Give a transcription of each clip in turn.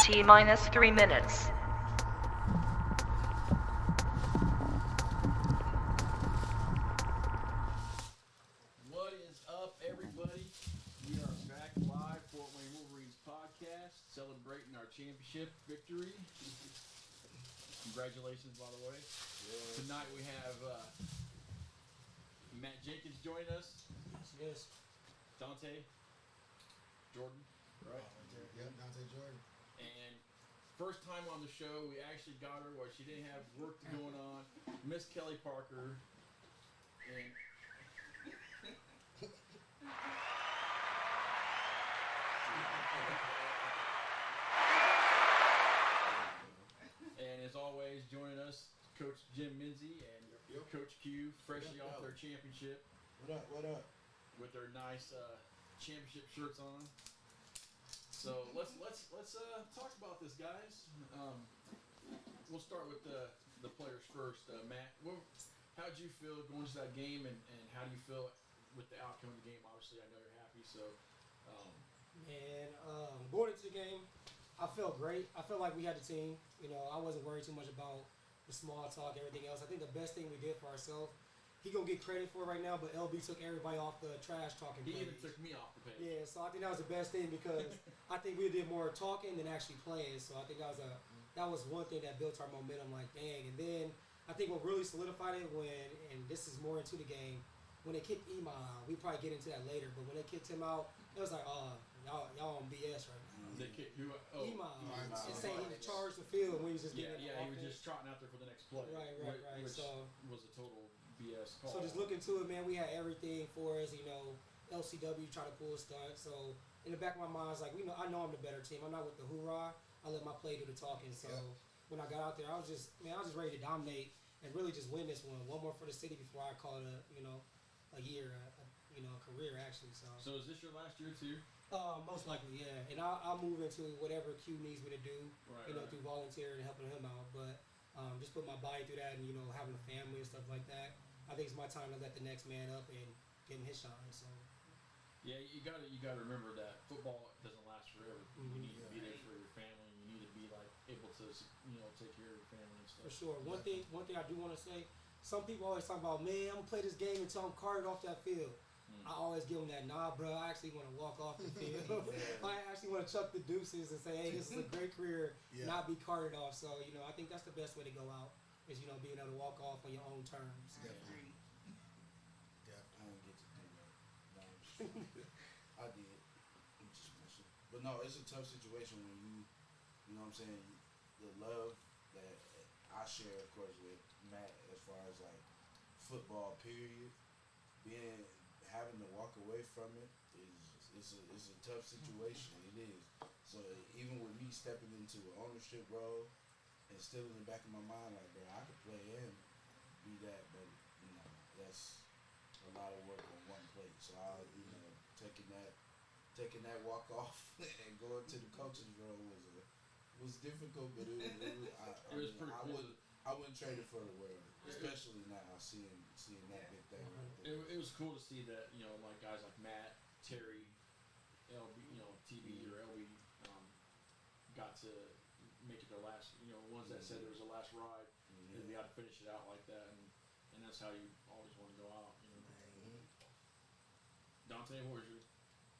T-minus 3 minutes. What is up, everybody? We are back live, Fort Wayne Wolverines podcast, celebrating our championship victory. Congratulations, by the way. Yeah. Tonight we have Matt Jenkins joining us. Yes. Dante Jordan, right? Yep, Dante Jordan. And first time on the show, we actually got her while she didn't have work going on. Miss Kelly Parker. And as always, joining us, Coach Jim Minzy and Coach Q, freshly off their championship. What up? What up? With their nice championship shirts on. So let's talk about this, guys. We'll start with the players first. Matt, how did you feel going to that game, and how do you feel with the outcome of the game? Obviously, I know you're happy. So, going into the game, I felt great. I felt like we had the team. You know, I wasn't worried too much about the small talk, everything else. I think the best thing we did for ourselves, he gonna get credit for it right now, but LB took everybody off the trash talking. He even took me off the page. Yeah, so I think that was the best thing because I think we did more talking than actually playing. So I think that was one thing that built our momentum. Like, dang. And then I think what really solidified it and this is more into the game, when they kicked Ema out, we probably get into that later, but when they kicked him out, it was like, y'all on BS right now. They kicked who? Ema. It's saying he charged the field when he was just getting he was just trotting out there for the next play. Right. Which so was a total BS call. So just looking to it, man, we had everything for us. You know, LCW trying to pull a stunt. So in the back of my mind, it's like, I know I'm the better team. I'm not with the hoorah. I let my play do the talking. So when I got out there, I was just ready to dominate and really just win this one. One more for the city before I call it a year, a career actually. So is this your last year too? Most likely, yeah. And I'll move into whatever Q needs me to do, through volunteering and helping him out. But just put my body through that and, having a family and stuff like that. I think it's my time to let the next man up and give him his shine. So. Yeah, you gotta remember that football doesn't last forever. Mm-hmm. You need to be there for your family. You need to be able to take care of your family and stuff. For sure. One thing I do want to say. Some people always talk about, man, I'm gonna play this game until I'm carted off that field. I always give them that, nah, bro. I actually want to walk off the field. I actually want to chuck the deuces and say, hey, this is a great career, not be carted off. So, I think that's the best way to go out is, being able to walk off on your own terms. Definitely. I don't get to do that. No, I did. I'm just messing. But no, it's a tough situation when you know what I'm saying, the love that I share, of course, with Matt as far as football period, having to walk away from it is a tough situation. It is. So even with me stepping into an ownership role and still in the back of my mind, bro, I could play and be that, but that's a lot of work on one plate. So taking that walk off and going to the coach's role was difficult, but it was pretty cool. I wouldn't trade it for the world, especially now seeing that big thing right there. It was cool to see that, guys like Matt, Terry, LB, TB or LB got to make it their last, ones that said it was the last ride, and we got to finish it out like that, and that's how you always want to go out, Dante, what was your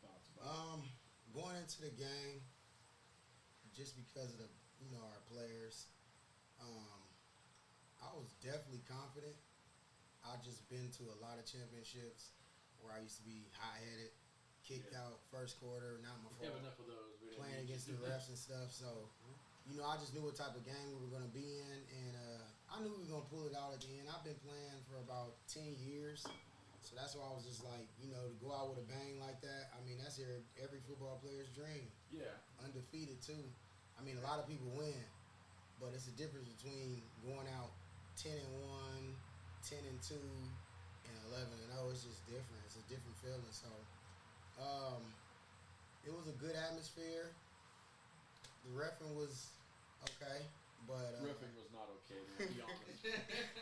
thoughts about it? Going into the game, just because of our players, I was definitely confident. I've just been to a lot of championships where I used to be hot-headed, kicked out first quarter, not my fault. We have enough of those. Playing against the refs and stuff. So, I just knew what type of game we were going to be in, and I knew we were going to pull it out at the end. I've been playing for about 10 years, so that's why I was just like, to go out with a bang like that, I mean, that's every football player's dream. Yeah. Undefeated, too. I mean, a lot of people win, but it's a difference between going out 10-1, 10-2, and 11-0. It's just different. It's a different feeling. So, it was a good atmosphere. The reffing was okay, but reffing was not okay. To be honest,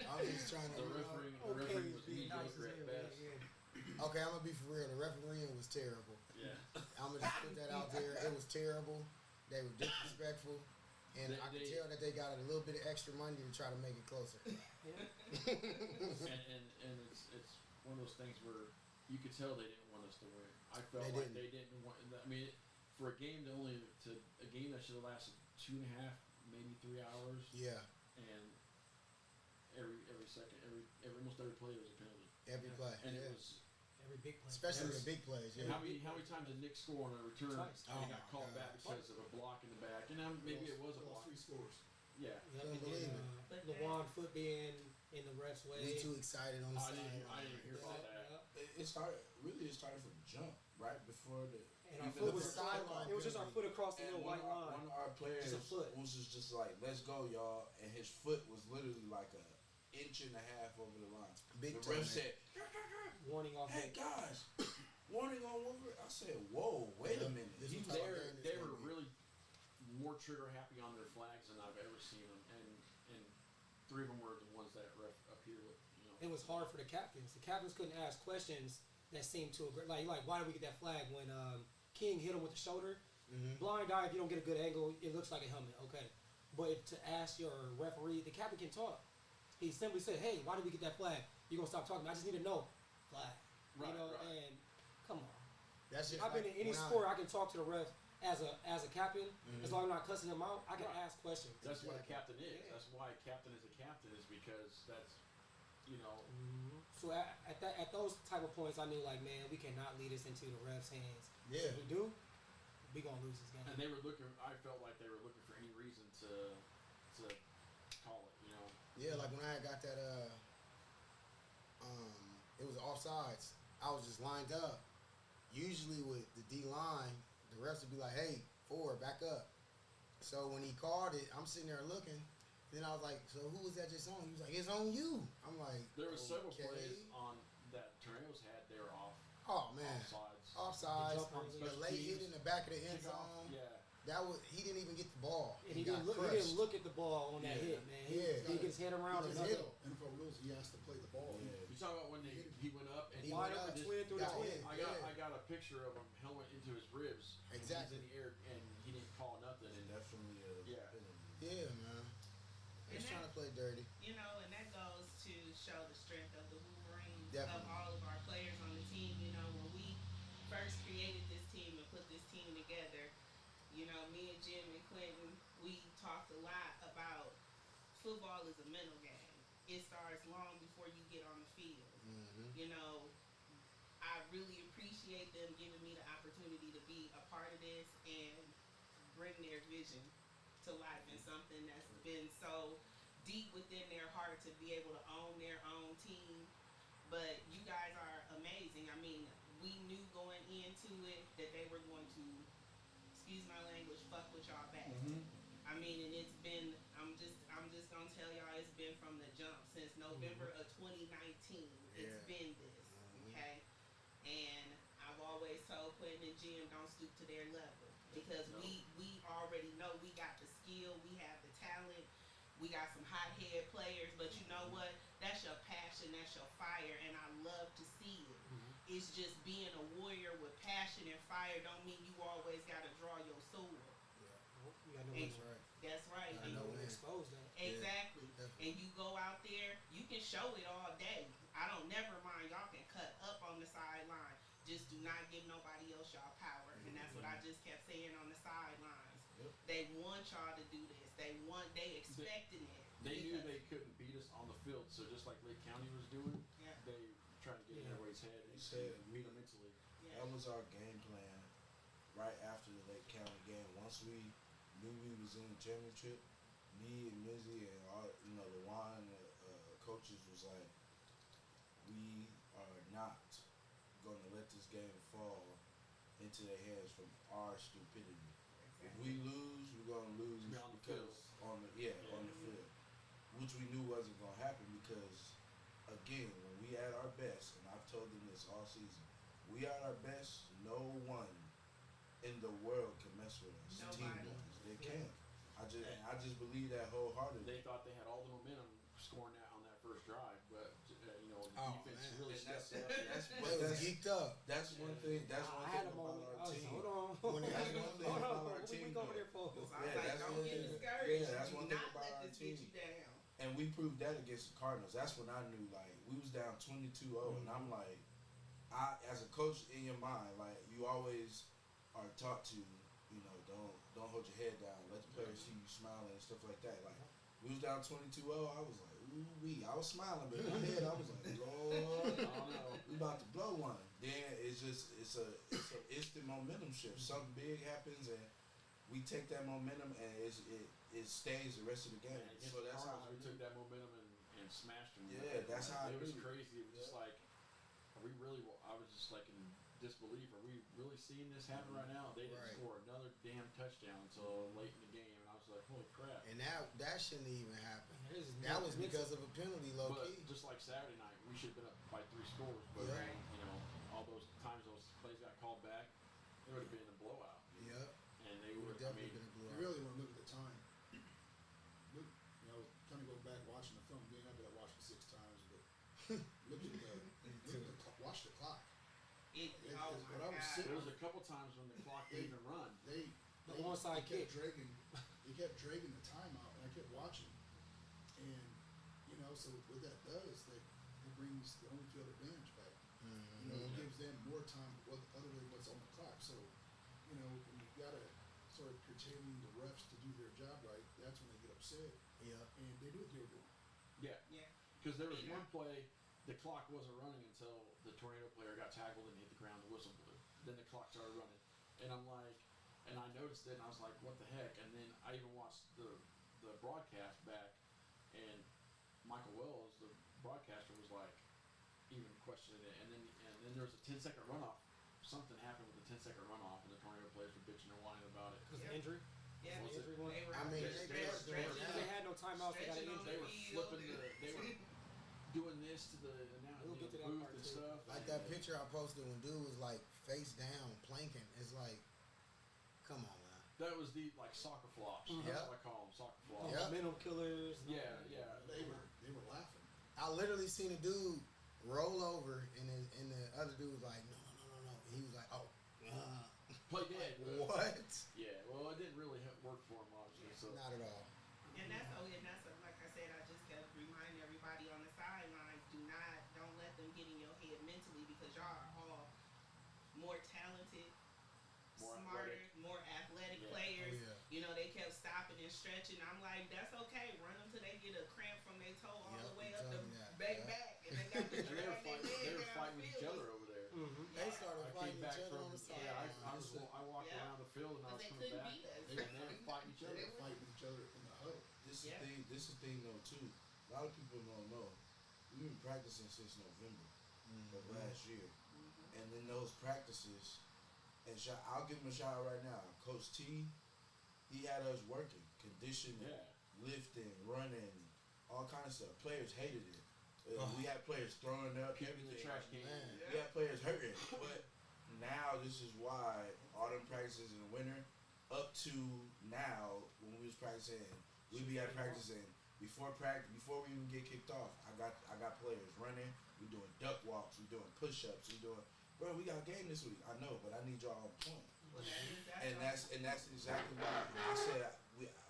I was just trying to. The referee was mediocre at best. Okay, I'm gonna be for real. The refereeing was terrible. Yeah. I'm gonna just put that out there. It was terrible. They were disrespectful, and I could tell that they got a little bit of extra money to try to make it closer. and it's one of those things where you could tell they didn't want us to win. I felt they didn't want. I mean, for a game a game that should have lasted 2.5, maybe 3 hours. Yeah. And every second, almost every play was a penalty. Every play. And it was. Every big play. Especially the big plays. Yeah. How many times did Nick score on a return Twice. and he got called back because of a block in the back? And maybe it was a block. 3 scores. Yeah. Yep, Couldn't believe it. LeBron foot being in the ref's way. We too excited on the I sideline. didn't hear about that. Yep. It started from the jump, right before the. And our even foot the was sideline it was just our foot across the And little one white of line. our players Just a foot. was just like, "Let's go, y'all," and his foot was literally like a inch and a half over the line. Big The toe, ref man. said, Warning off. "Hey guys, warning on Wolverine." I said, "Whoa, wait a minute." This He was was tough. there. They were really more trigger happy on their flags than I've ever seen them, and 3 of them were the ones that ref appeared with. It was hard for the captains. The captains couldn't ask questions that seemed too aggressive. Like, why did we get that flag when King hit him with the shoulder? Mm-hmm. Blind eye, if you don't get a good angle, it looks like a helmet. Okay. But to ask your referee, the captain can talk. He simply said, "Hey, why did we get that flag? You gonna stop talking? I just need to know." Flag. Right, you know, right. and come on. That's just I've been like in any when sport. I can talk to the ref as a captain. Mhm. As long as I'm not cussing him out, I can Right. ask questions. That's what a captain is. Yeah. That's why a captain is a captain, is because that's, So at those type of points, I knew, like, man, we cannot lead this into the ref's hands. Yeah. If we do, we gonna lose this game. and they were looking. I felt like they were looking for any reason to call it. Yeah, like when I got that, it was offsides. I was just lined up. Usually with the D line, the refs would be like, "Hey, forward, back up." So when he called it, I'm sitting there looking. Then I was like, "So who was that just on?" He was like, "It's on you." I'm like, There were several "Okay." plays on that Tornadoes had. They were off Oh man, offsides. offsides. The jump The late hit in the back of the end Kickoff, zone. yeah. That was he didn't even get the ball. And he got didn't look. He crushed. didn't look at the ball on that Yeah. hit, man. He Yeah. didn't get his head around He or just nothing. hit him. NFL rules, he has to play the ball. Yeah. You talking about when he went up and He Wide went open up, twin through the got twin. hit. I got a picture of him helmet into his ribs. and Exactly. He's in the air and he didn't call nothing. And Definitely a Yeah. penalty. Yeah, man. He's trying to play dirty. You know, and that goes to show the strength of the Wolverines, Definitely. of all of our players on the team. You know, when we first created this team and put this team together, you know, me and Jim and Clinton, we talked a lot about football is a mental game. It starts long before you get on the field. Mm-hmm. You know, I really appreciate them giving me the opportunity to be a part of this and bring their vision to life, and something that's been so deep within their heart to be able to own their own team. But you guys are amazing. I mean, we knew going into it that they were going to, excuse my language, fuck with y'all back. I mean, and it's been, I'm just gonna tell y'all, it's been from the jump since November of 2019. It's Yeah. been this, okay? And I've always told Quentin and Jim, don't stoop to their level, because No. we already know we got the skill, we have the talent, we got some hot head players, but you know what? That's your passion, that's your fire, and I love to see it. It's just being a warrior with passion and fire don't mean you always gotta draw your sword. You gotta know Hey. when to- That's right. Right. I And know you when. expose that. Exactly. definitely. And you go out there, you can show it all day. I don't never mind. Y'all can cut up on the sideline. Just do not give nobody else y'all power. And that's what I just kept saying on the sidelines. Yep. They want y'all to do this. They expecting it. they knew Because- they couldn't beat us on the field. So just like Lake County was doing, Yeah. they tried to get in Yeah. everybody's head He and said- beat them mentally. Yeah. That was our game plan right after the Lake County game. Once we knew we was in the championship, me and Mizzy and all, the wine coaches was like, we are not going to let this game fall into their hands from our stupidity. If we lose, we're going to lose Be on the because on the field, which we knew wasn't going to happen because, again, when we at our best, and I've told them this all season, we at our best, no one in the world can mess with us. Nobody. Team-wise, they Yeah. can't. I just believe that wholeheartedly. They thought they had all the momentum scoring that on that first drive, but Oh, defense man. really And that's- stepped up. that's They what was that's- geeked up. That's one thing. That's one I had thing a about moment. I our was team. hold on. When they had That's one thing Hold about on. our What team. we over though. there for? So I was Yeah, like, that's don't one get thing. discouraged. Yeah, that's Do one thing not about let our this get team. you down. And we proved that against the Cardinals. That's when I knew, like, we was down 22-0, and I'm like, as a coach in your mind, like, you always are taught to, you know, don't hold your head down. Let the players see you smiling and stuff like that. Like, we was down 22-0. I was like, ooh wee. I was smiling, but in my head, I was like, Lord, Oh no. we about to blow one. Then it's a instant momentum shift. Something big happens, and we take that momentum, and it stays the rest of the game. Man, against So the that's how Cardinals, we I took knew. that momentum and smashed them. Yeah, that's how I it was knew. crazy. It was just like, are we really? I was just like in disbelief. Are we really seeing this happen right now? They didn't Right. score another damn touchdown until late in the game, and I was like, holy crap. And that shouldn't even happen. There's That was mix- because of a penalty, low But key. just like Saturday night, we should have been up by 3 scores. But Yeah. you know, all those times those plays got called back, it would have been a blowout. Yep. And they It would. would I definitely mean, been a You blowout. really want to look at the time. Look, you know, kind of go back watching the film again. I've been watching it 6 times, but look at the watch the clock. It, It- oh it's my what I was God. sitting- there was a couple times when the clock didn't even run. They The onside kept kick. dragging. They kept dragging the timeout, and I kept watching. And you know, so what that does, it brings the home field advantage back. You know, it gives them more time other than what's on the clock. So, you know, when you gotta start curtailing the refs to do their job right, that's when they get upset. Yep. And they do what they're doing. Yeah. Yeah. Because there was Yeah. one play, the clock wasn't running until the Tornado player got tackled and hit the ground, the whistle blew. Then the clock started running. And I'm like, and I noticed it and I was like, what the heck? And then I even watched the broadcast back, and Michael Wells, the broadcaster, was like, even questioning it. And then there was a 10-second runoff. Something happened with the 10-second runoff, and the Tornado players were bitching and whining about it. Because of Yeah. injury. Yeah, Was it- they were. I mean, they stretching- were stretching doing on- They had no timeouts. They got an stretching on injury. They were field, flipping they were doing this to the We'll get to that booth part and too. stuff. Like that picture I posted when dude was like face down planking. It's like, come on, man. That was the like soccer flops. Mhm. That's Yep. what I call them, soccer flops. Yep. Momentum killers. Yeah, yeah. They were laughing. I literally seen a dude roll over, and the other dude was like, no. He was like, oh, Play dead. what? Yeah, well, it didn't really work for him, obviously. So Not at all. And that's like I said, I just kept reminding everybody on the sidelines, don't let them get in your head mentally, because y'all are all more talented, More smarter, athletic. more athletic Yeah. players. Oh, yeah. You know, they kept stopping and stretching. I'm like, that's okay. Run them till they get a cramp from their toe all Yep, the way I'm up the telling you that. back Yeah. back, and they got to and they were drag their fighting. They leg were down fighting the with each field. other over there. Mm-hmm. They started I fighting came back each other from on the yeah. sideline. I walked Yeah. around the field and I was Because they coming couldn't back, beat us. and they were fighting each They other. were fighting each other in the huddle. This Yeah. is the thing though too. A lot of people don't know. We've been practicing since November of last year, and then those practices. And I'll give him a shout out right now. Coach T, he had us working, conditioning, Yeah. lifting, running, all kind of stuff. Players hated it. Oh. We had players throwing up, Kicking the everything. trash can. Man. We had players hurting. But now this is why all them practices in the winter, up to now when we was practicing, we be at practicing before we even get kicked off. I got players running. We doing duck walks. We doing push-ups. We doing. Bro, we got a game this week. I know, but I need y'all on point. And that's exactly why I said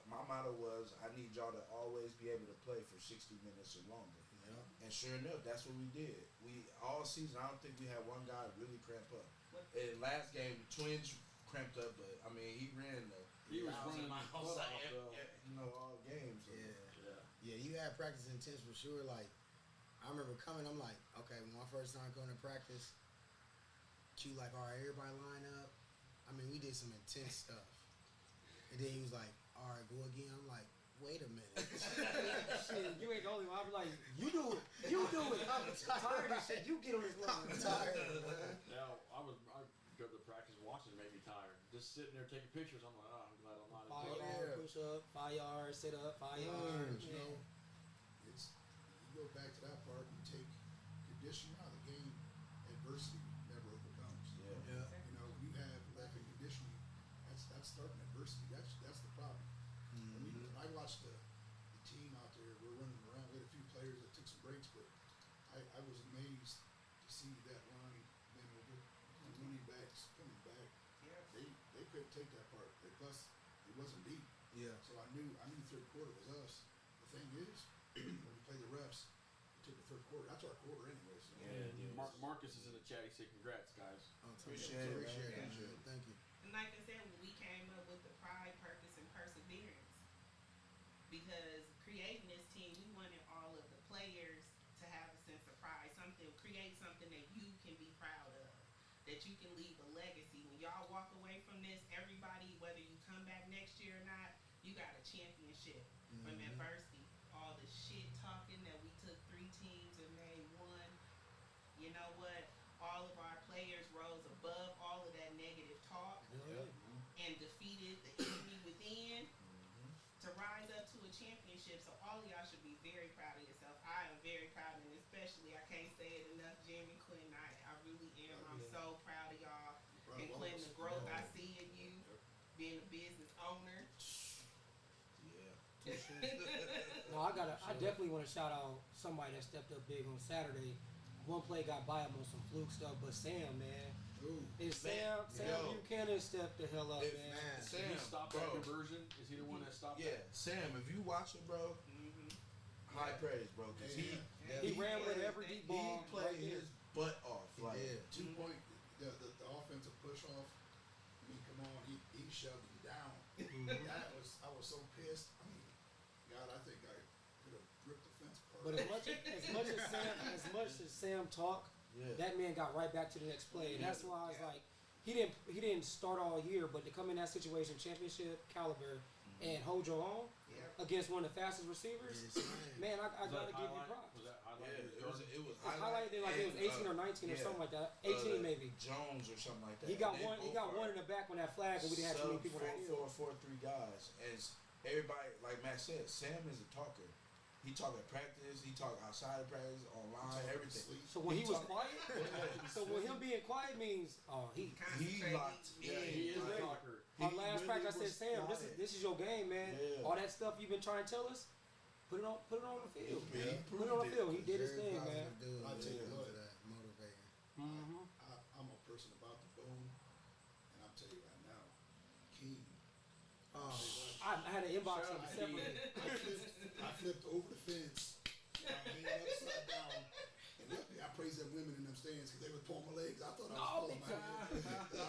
my motto was I need y'all to always be able to play for 60 minutes or longer. Yeah. And sure enough, that's what we did. We all season I don't think we had one guy really cramp up. In last game, Twins cramped up, but I mean he ran the He was miles running and the miles, butt like, off, though. all games. So. Yeah. Yeah. Yeah, you had practice intense for sure. Like, I remember coming, I'm like, okay, when my first time going to practice, Q like, all right, everybody line up. I mean, we did some intense stuff. And then he was like, all right, go again. I'm like, wait a minute. Shit, you ain't the only one. I'll be like, you do it. You do it. I'm tired of shit. You get on this I'm line. tired, man. Now I go to the practice watching, it made me tired. Just sitting there taking pictures, I'm like, oh, I'm glad I'm not 5 in Yeah. yard push up, 5 yard sit up, 5 yard. You know, it's you go back to that part. You take conditioning out of the game. Adversity never overcomes. Yeah. Yeah. You know, you have lack of conditioning. That's starting adversity. That's the problem. When I watched the team out there, we're running around. We had a few players that took some breaks, but I was amazed couldn't take that part. And plus, it wasn't deep. Yeah. So I knew third quarter was us. The thing is, when we played the refs, we took the third quarter. That's our quarter anyway. So. Marcus is in the chat. He said, "Congrats, guys." Appreciate it. Appreciate it. Thank you. And like I said, when we came up with the pride, purpose, and perseverance, because creating this team, we wanted all of the players to have a sense of pride, create something that you can be proud of, that you can leave a legacy. When y'all walk away from this, everybody, whether you come back next year or not, you got a championship from adversity. All the shit talking that we took 3 teams and made 1. You know what? All of our players rose above all of that negative talk and defeated the enemy within to rise up to a championship. So all of y'all should be very proud of yourself. I am very proud, and especially, I can't say it enough, Jim and Quentin. I really am. I'm so proud of y'all. And Quentin, the growth I see in you, being a business owner. No, I definitely want to shout out somebody that stepped up big on Saturday. One play got by him on some fluke stuff, but Sam, man. And Sam Buchanan stepped the hell up, man. Sam, Did he stop bro. that conversion? Is he the one that stopped Yeah, that? Sam, if you watching, bro, high praise, bro, because He ran with every deep ball. He played right there. his butt off. Like, 2 point, the offensive push off. I mean, come on, he shoved him down. I was so pissed. I mean, God, I think I could have ripped the fence apart. But as much as Sam talked, that man got right back to the next play. And that's why I was like, he didn't start all year, but to come in that situation, championship caliber, and hold your own against one of the fastest receivers, man, I gotta give you props. Was that yeah, highlighted? it was It's highlighted like it was 18 or 19 or something like that. 18 maybe. Jones or something like that. He got And they one. He both got are one in the back on that flag, and we didn't have too many people that sub 4-4-3 guys. And everybody, like Matt said, Sam is a talker. He talk at practice. He talk outside of practice, online, everything. So when he was talk- quiet, so when him being quiet means, he locked in. He is a Right. talker. Our He last really practice, I was said, Sam, quiet. this is your game, man. Yeah. All that stuff you've been trying to tell us, put it on the field. Yeah. He Put it on the field. He did his Very thing, man. positive dude. I'll tell you Yeah. what. To that, motivating. Mm-hmm. I'm a person about the bone, and I'll tell you right now, King. I had an inbox Shout him out to separately. I flipped over the fence, hanging upside down, and luckily I praised them women in them stands because they were pulling my legs. I thought I was pulling my head.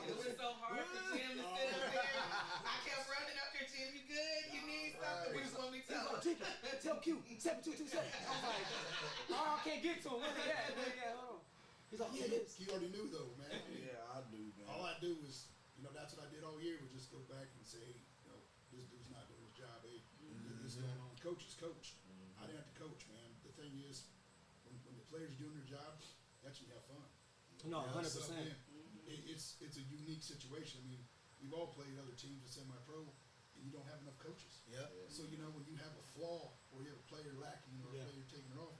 It was so hard for Jim to sit up there. I kept running up there, Jim, you good? You need something? What you want me to tell him? Tell Q 7227. I was like, I can't get to him. Where they at? Hold on. He's like, yeah, it is. He already knew though, man. Yeah, I do, man. All I do is, that's what I did all year, was just go back and say, this dude's not doing his job. Hey, this is going on. Coach is coach. I didn't have to coach, man. The thing is, when the players are doing their job, that's when you have fun. No, 100%. It's a unique situation. I mean, we've all played other teams at semi-pro, and you don't have enough coaches. Yep. So, when you have a flaw or you have a player lacking or a player taking it off,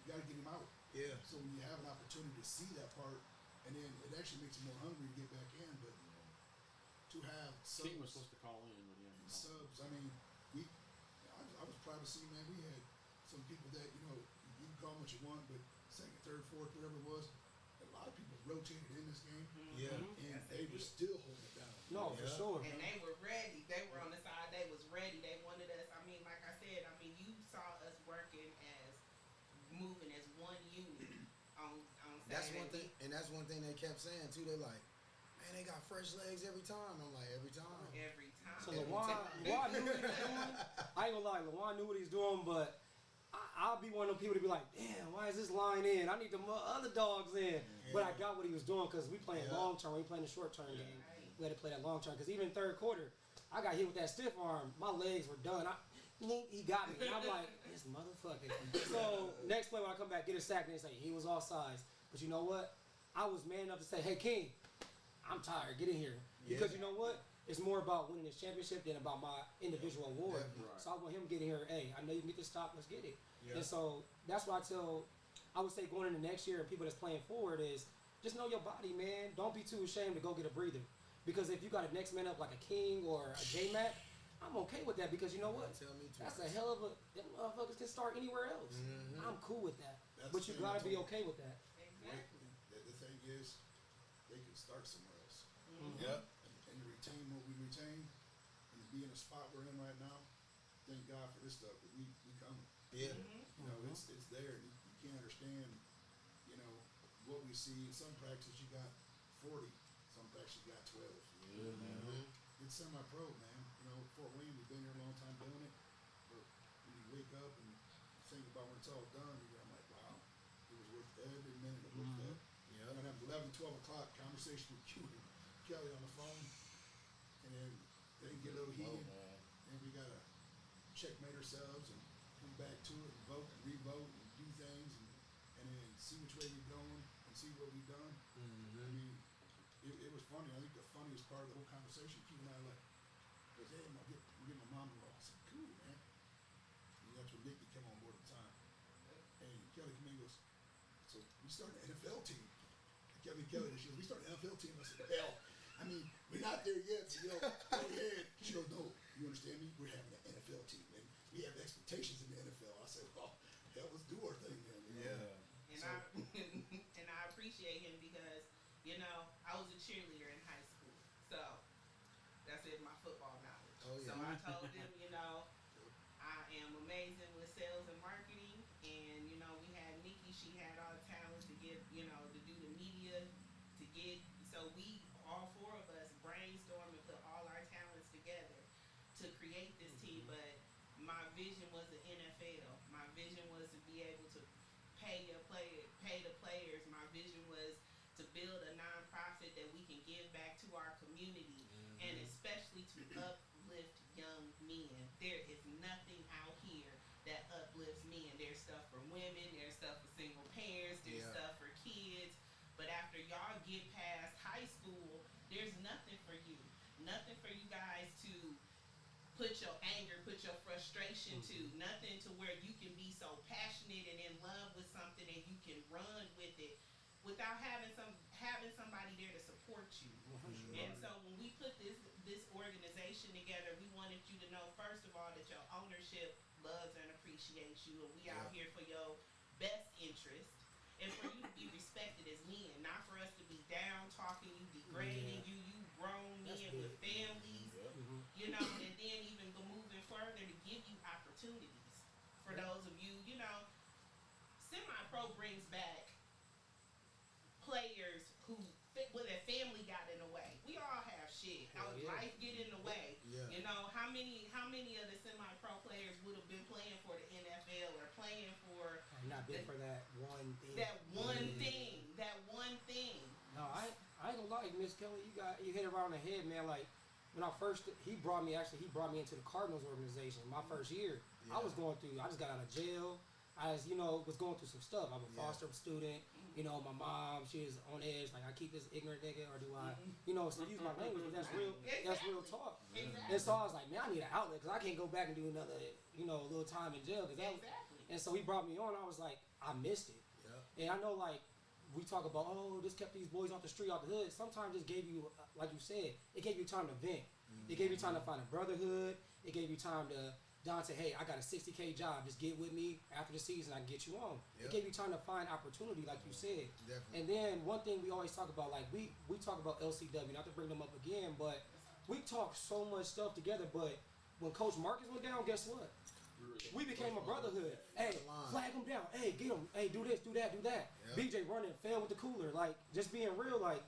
you got to get him out. Yeah. So when you have an opportunity to see that part, and then it actually makes you more hungry to get back in, but to have King was subs, supposed to call in, but yeah. subs, I mean, I was proud to see, man, we had some people that, you can call them what you want, but second, third, fourth, whatever it was, a lot of people rotated in this game, Yeah. and they were still holding it down. No, for sure. And they were ready. They were on the side. They was ready. They wanted us. I mean, like I said, you saw us working as moving as one unit on Saturday. That's one thing, and that's one thing they kept saying too. They're like, man, they got fresh legs every time. I'm like, every time. Every time. So Lawan knew what he was doing. I ain't gonna lie, Lawan knew what he's doing, but I'll be one of them people to be like, damn, why is this line in? I need the other dogs in. But I got what he was doing because we playing long term. We playing the short term game. We had to play that long term because even third quarter, I got hit with that stiff arm. My legs were done. He got me. And I'm like, this motherfucker. So next play when I come back, get a sack, and they say he was offsides. But you know what? I was man enough to say, hey King, I'm tired. Get in here. Because you know what? It's more about winning this championship than about my individual award. Right. So I want him to get in here. Hey, I know you can get this stop. Let's get it. Yeah. And so that's why I would say going into next year and people that's playing forward is just know your body, man. Don't be too ashamed to go get a breather. Because if you got a next man up like a King or a J-Mac, I'm okay with that because you know what? Tell me too. That's a hell of a. Them motherfuckers can start anywhere else. I'm cool with that. That's But the you thing I gotta be told okay with that. Exactly. The thing is, they can start somewhere else. Yep. And the retain what we retain, and to be in a spot we're in right now, thank God for this stuff. But we coming. Yeah. You know, it's there. You can't understand, you know, what we see. In some practices you got 40, some practices you got 12. Yeah, man. It's semi-pro, man. You know, Fort Wayne, we've been here a long time doing it. But when you wake up and think about when it's all done, I'm like, wow, it was worth every minute of that. Yeah. I'm gonna have 11, 12 o'clock conversation with Q and Kelly on the phone, and then they get a little Oh, heated, man. and we gotta checkmate ourselves and come back to it and vote and re-vote and do things and then see which way we're going and see what we've done. I mean, it was funny. I think the funniest part of the whole conversation, Q and I like, goes, hey, I'm get my mom involved. I said, cool, man. And that's when Nikki came on board at the time. And Kelly came in and goes, so we started an NFL team. Kelly, she goes, we started an NFL team. I said, hell, I mean, we're not there yet, but, you know, go ahead. She goes, no, you understand me? We're having an NFL team, and we have expectations in the NFL. I said, well, hell, let's do our thing then. You know? Yeah. And So- and I appreciate him because, you know, I was a cheerleader in high school. So that's in my football knowledge. Oh, yeah. So I told him, you know, I am amazing with sales and marketing, and you know, we had Nikki, she had all the talent to get, you know, to do the media, to get, so we, all four of us brainstormed and put all our talents together to create this team, but my vision was the NFL. My vision was to be able to pay the players. My vision was to build a nonprofit that we can give back to our community, and especially to uplift young men. There is nothing out here that uplifts men. There's stuff for women, there's stuff for single parents, there's Yeah. stuff for kids. But after y'all get past high school, there's nothing for you. Nothing for you guys to put your anger, put your frustration to. Nothing to where you can be so passionate and in love with something and you can run with it without having somebody there to support you. And so when we put this organization together, we wanted you to know, first of all, that your ownership loves and appreciates you, and we out here for your best interest, and for you to be respected as men, not for us to be down talking you, degrading you. You grown men That's with big. families, you know, and then even go moving further to give you opportunities for those of you, you know. Semi-pro brings back players who when their family got in the way. We all have shit. Our Yeah. life get in the way. Yeah. You know, how many of the semi-pro players would have been playing for the NFL or playing for I've not been for that one thing. that one Yeah. thing? That one thing. No, I ain't gonna lie, Miss Kelly, you hit it around the head, man. Like when I first he brought me into the Cardinals organization my first year. Yeah. I just got out of jail. I was going through some stuff. I'm a Yeah. foster student. You know, my mom, she was on edge. Like, I keep this ignorant nigga, or do I, so use my language, but that's real. That's real talk. Exactly. And so I was like, man, I need an outlet because I can't go back and do another, little time in jail. Exactly. And so he brought me on. I was like, I missed it. Yeah. And I know, like, we talk about, this kept these boys off the street, off the hood. Sometimes just gave you, like you said, it gave you time to vent. It gave you time to find a brotherhood. It gave you time to, Dante, hey, I got a $60K job. Just get with me after the season. I can get you on. Yep. It gave you time to find opportunity, like you said. Definitely. And then one thing we always talk about, like we talk about LCW, not to bring them up again, but we talk so much stuff together. But when Coach Marcus went down, guess what? We became a brotherhood. Hey, flag him down. Hey, get him. Hey, do this, do that, do that. Yep. BJ running, fell with the cooler. Like, just being real, like,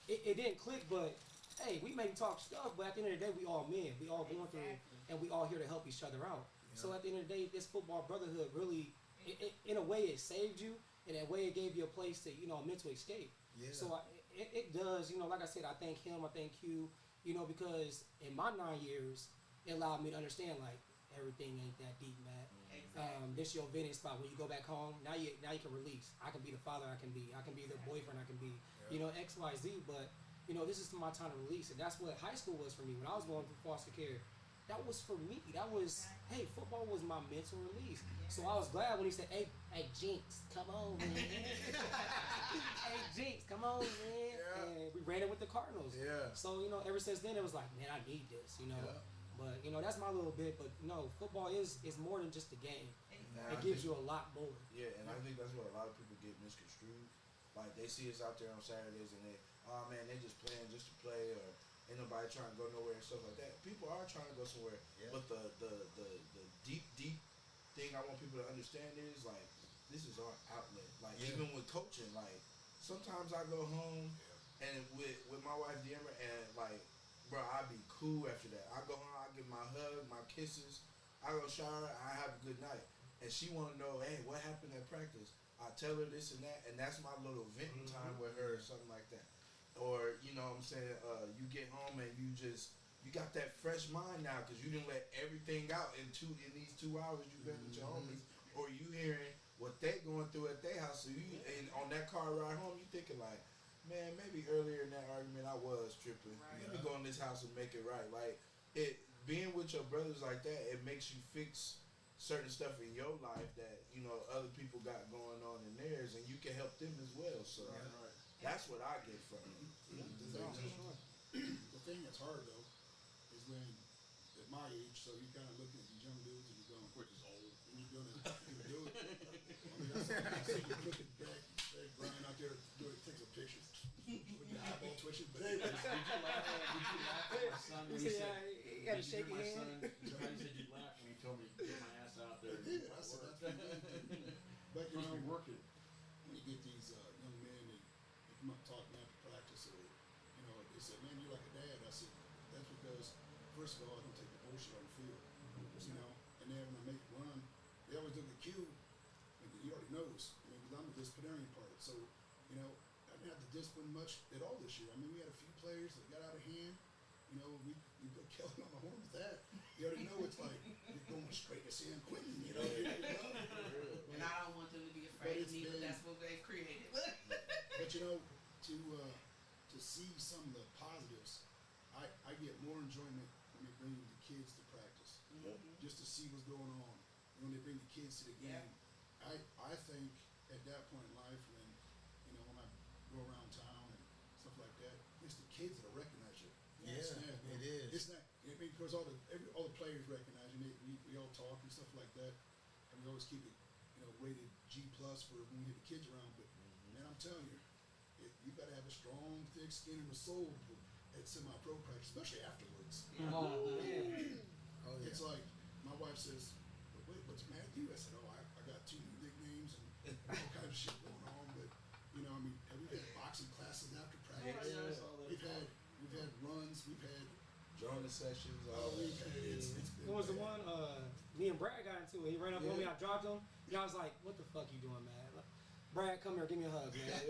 it didn't click, but hey, we may talk stuff, but at the end of the day, we all men. We all going through, and we all here to help each other out. Yeah. So at the end of the day, this football brotherhood really, in a way, it saved you. In a way, it gave you a place to, a mental escape. Yeah. So it does, like I said, I thank him, I thank you, because in my 9 years, it allowed me to understand, like, everything ain't that deep, man. Exactly. This your venting spot. When you go back home, now you can release. I can be the father I can be the boyfriend I can be, X, Y, Z, but, this is my time to release. And that's what high school was for me. When I was going through foster care, that was for me. That was, hey, football was my mental release. So I was glad when he said, hey, Jinx, come on, man. Hey, Jinx, come on, man. Yeah. And we ran it with the Cardinals. Yeah. So, ever since then, it was like, man, I need this, Yeah. But, that's my little bit. But, football is more than just a game. Now, It gives you a lot more. Yeah, and I think that's what a lot of people get misconstrued. Like, they see us out there on Saturdays and they, oh man, they just playing just to play, or ain't nobody trying to go nowhere and stuff like that. People are trying to go somewhere, Yeah. but the deep thing I want people to understand is like this is our outlet. Like even with coaching, like sometimes I go home and with my wife Deamber and like, bro, I be cool after that. I go home, I give my hug, my kisses, I go shower, I have a good night, and she want to know, hey, what happened at practice? I tell her this and that, and that's my little venting time with her or something like that. Or you know what I'm saying, you get home and you got that fresh mind now because you didn't let everything out in these 2 hours you been with your homies, or you hearing what they going through at their house. So you and on that car ride home, you thinking like, man, maybe earlier in that argument I was tripping. Right. Let me go in this house and make it right. Like it being with your brothers like that, it makes you fix certain stuff in your life that you know other people got going on in theirs, and you can help them as well. So that's what I get from it. The thing that's hard though is when at my age, so you're kind of looking at these young dudes and you're going, Which is old. and you're gonna do it. I mean, I see you looking back, Brian out there doing takes a picture with your eyeball twitching. But Did you laugh at my son when he said, he had a did you hear shaky my hand. son? I said you laughed when he told me to get my ass out there. I did. I said that's what you do. But you know, I'm working. when you get these young men and they come up talking after practice, or you know, they say, "Man, you're like a dad." I said, "That's because first of all, I don't take the bullshit on the field, you know." And then when I make a run, they always look at Q, and he already knows. I mean, because I'm the disciplinarian part, so you know, I didn't have to discipline much at all this year. I mean, we had a few players that got out of hand. You know, we put Kelly on the horn with that. You already know it's like you're going straight to San Quentin. You know, And I don't want them to be afraid of me, but that's what they've created. But you know, to see some of the positives, I get more enjoyment when they bring the kids to practice, just to see what's going on. And when they bring the kids to the game, I think at that point in life, when you know, when I go around town and stuff like that, it's the kids that recognize you. It's not, it is. It's not. I mean, because all the players recognize you. We all talk and stuff like that, and we always keep it, you know, rated G+ for when we get the kids around. But man, I'm telling you, you gotta have a strong, thick skin and a soul at semi-pro practice, especially afterwards. Oh man. Oh yeah. It's like my wife says, "Wait, what's Matthew?" I said, "Oh, I got 2 new nicknames and all kinds of shit going on." But you know, I mean, have we had boxing classes after practice? Yeah, I saw that. We've had runs. We've had. Joining sessions. It's been What was the bad. one? Me and Brad got into it. He ran up on me. I dropped him. And I was like, "What the fuck you doing, man? Brad, come here, give me a hug, man."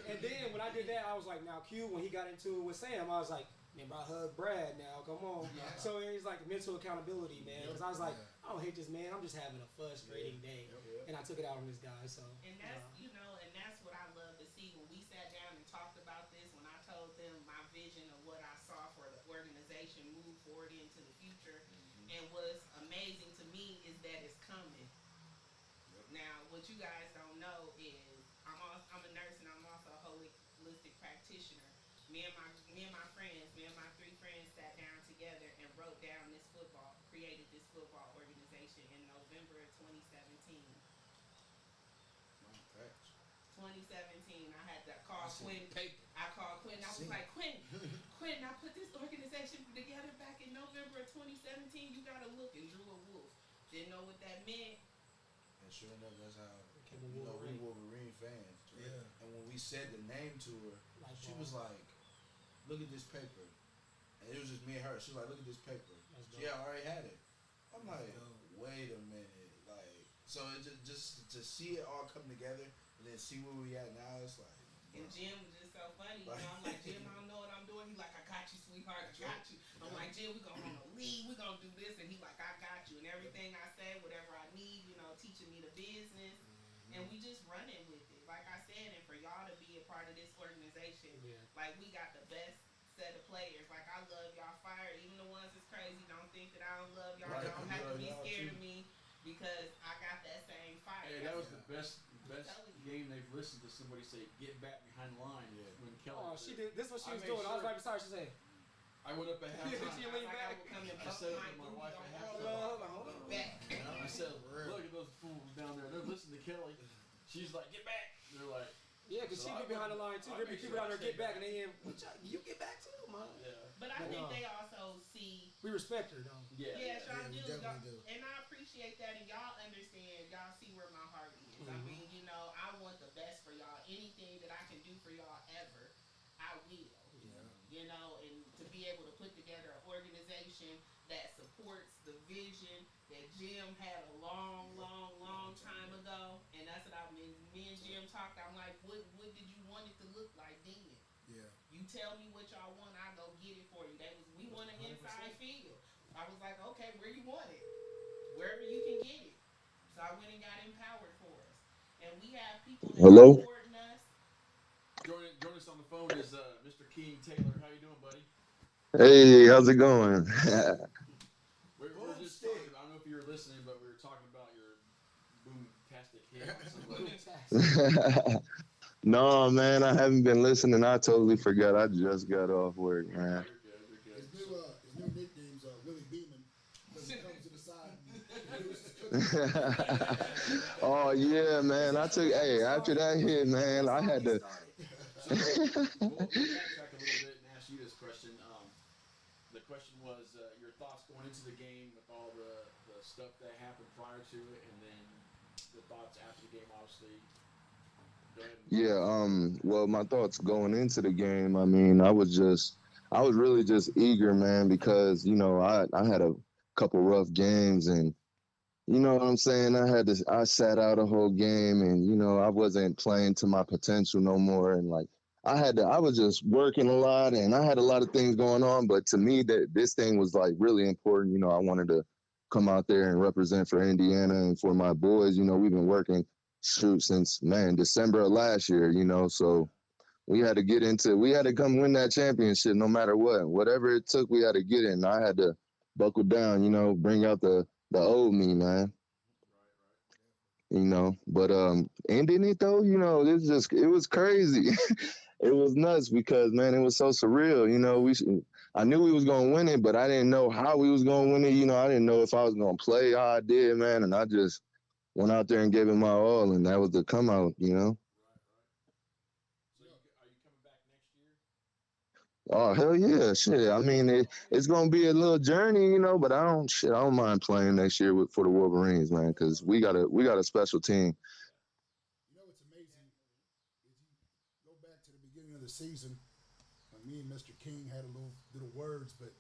And then when I did that, I was like, "Now Q." When he got into it with Sam, I was like, "Man, bro, I hug Brad now. Come on." So it's like mental accountability, man. Because I was like, "I don't hate this man. I'm just having a frustrating day," and I took it out on this guy. So. And that's, you know, and that's what I love to see. When we sat down and talked about this, when I told them my vision of what I saw for the organization move forward into the future, and what's amazing to me is that it's coming. Now, what you guys don't know is I'm a nurse and I'm also a holistic practitioner. Me and my friends, me and my 3 friends sat down together and wrote down created this football organization in November of 2017. 2017, I had to call Quentin. I called Quentin. I was like, Quentin, I put this organization together back in November of 2017. You gotta look, and drew a wolf. Didn't know what that meant. And sure enough, that's how Became a you know we Wolverine. Wolverine fans. Yeah. And when we said the name to her, Like she ball. was like, "Look at this paper," and it was just me and her. She was like, "Look at this paper." That's dope. She had already had it. I'm like, dope. "Wait a minute!" Like, so it just to see it all come together and then see where we at now, it's like. And Jim was just so funny. You know, I'm like, "Jim, I don't know what I'm doing." He's like, "I got you, sweetheart. I got you." I'm like, "Jim, we're gonna run a league. We're gonna do this." And he's like, "I got you." And everything I say, whatever I need, you know, teaching me the business. And we just running with it. Like I said, and for y'all to be a part of this organization, like we got the best set of players. Like I love y'all fire. Even the ones that's crazy, don't think that I don't love y'all. Right. Y'all have to be Y'all scared too. of me because I got that same fire. Hey, that was the best telling you. game they've listened to somebody say, "Get back behind the line." Yeah. When Kelly. Oh, she did. This is what she I was made doing. I was sure- right beside her. She said, I went up at She halftime. leaned I back. would come and I bump said it my to my booty wife on at all halftime. of them. Back. I said, "Look at those fools down there. They're listening to Kelly." She's like, "Get back!" They're like, "Yeah, because So she I be behind the wouldn't- line too. I There be make people sure down I there get stay back, back. and they in. You get back too, man." "Yeah." But I we respect her though. Yeah. Yes, y'all we do. definitely do. And I appreciate that, and y'all understand. Y'all see where my heart is. I mean, you know, I want the best for y'all. Anything that I can do for y'all ever, I will. You know, and to be able to put together an organization that supports the vision that Jim had a long time ago, and that's what I mean. Me and Jim talked. I'm like, what did you want it to look like then? Yeah. You tell me what y'all want, I go get it for you. We want an inside field. I was like, okay, where you want it? Wherever you can get it. So I went and got Empowered for us, and we have people that are Hello? supporting us. Joining us on the phone is Mr. King Taylor. How you doing, buddy? Hey, how's it going? We're just talking. I don't know if you were listening, but we were talking about your boom-tastic hit. No, man, I haven't been listening. I totally forgot. I just got off work, man. You're good. His new nickname's Willie Beeman because he comes to the side and produces cookies. Oh yeah, man. Hey, after that hit, man, I had to. So we'll backtrack a little bit and ask you this question. The question was your thoughts going into the game with all the stuff that happened prior to it, and then the thoughts after the game, obviously. Go ahead. Yeah, well, my thoughts going into the game, I mean, I was really just eager, man, because, I had a couple rough games and, you know what I'm saying? I sat out a whole game and, I wasn't playing to my potential no more. And like, I was just working a lot and I had a lot of things going on. But to me, this thing was like really important. I wanted to come out there and represent for Indiana and for my boys. We've been working since, man, December of last year, so we had to come win that championship no matter what. Whatever it took, we had to get it. And I had to buckle down, bring out the old me, man. But ending it though, it was crazy. It was nuts because man, it was so surreal. I knew we was gonna win it, but I didn't know how we was gonna win it. I didn't know if I was gonna play how I did, man. And I just went out there and gave it my all, and that was the come out. So are you coming back next year? Oh hell yeah, shit. I mean, it's gonna be a little journey, but I don't mind playing next year for the Wolverines, man, because we got a special team. You know what's amazing is you go back to the beginning of the season when me and Mr. King had a little words, but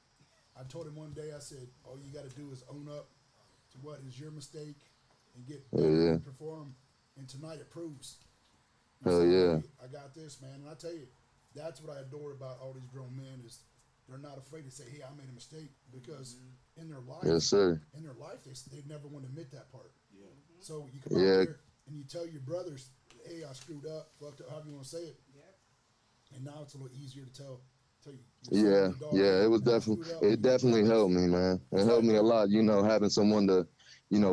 I told him one day, I said, all you got to do is own up to what is your mistake and get better yeah. and perform. And tonight it proves. Hell yeah. Hey, I got this, man. And I tell you, that's what I adore about all these grown men is they're not afraid to say, hey, I made a mistake because in their life, Yes, sir. They never want to admit that part. Yeah. So you come out there and you tell your brothers, hey, I screwed up, fucked up, however you want to say it. Yep. And now it's a little easier to tell you. Yeah, it was definitely helped me, man. It helped me a lot, having someone to,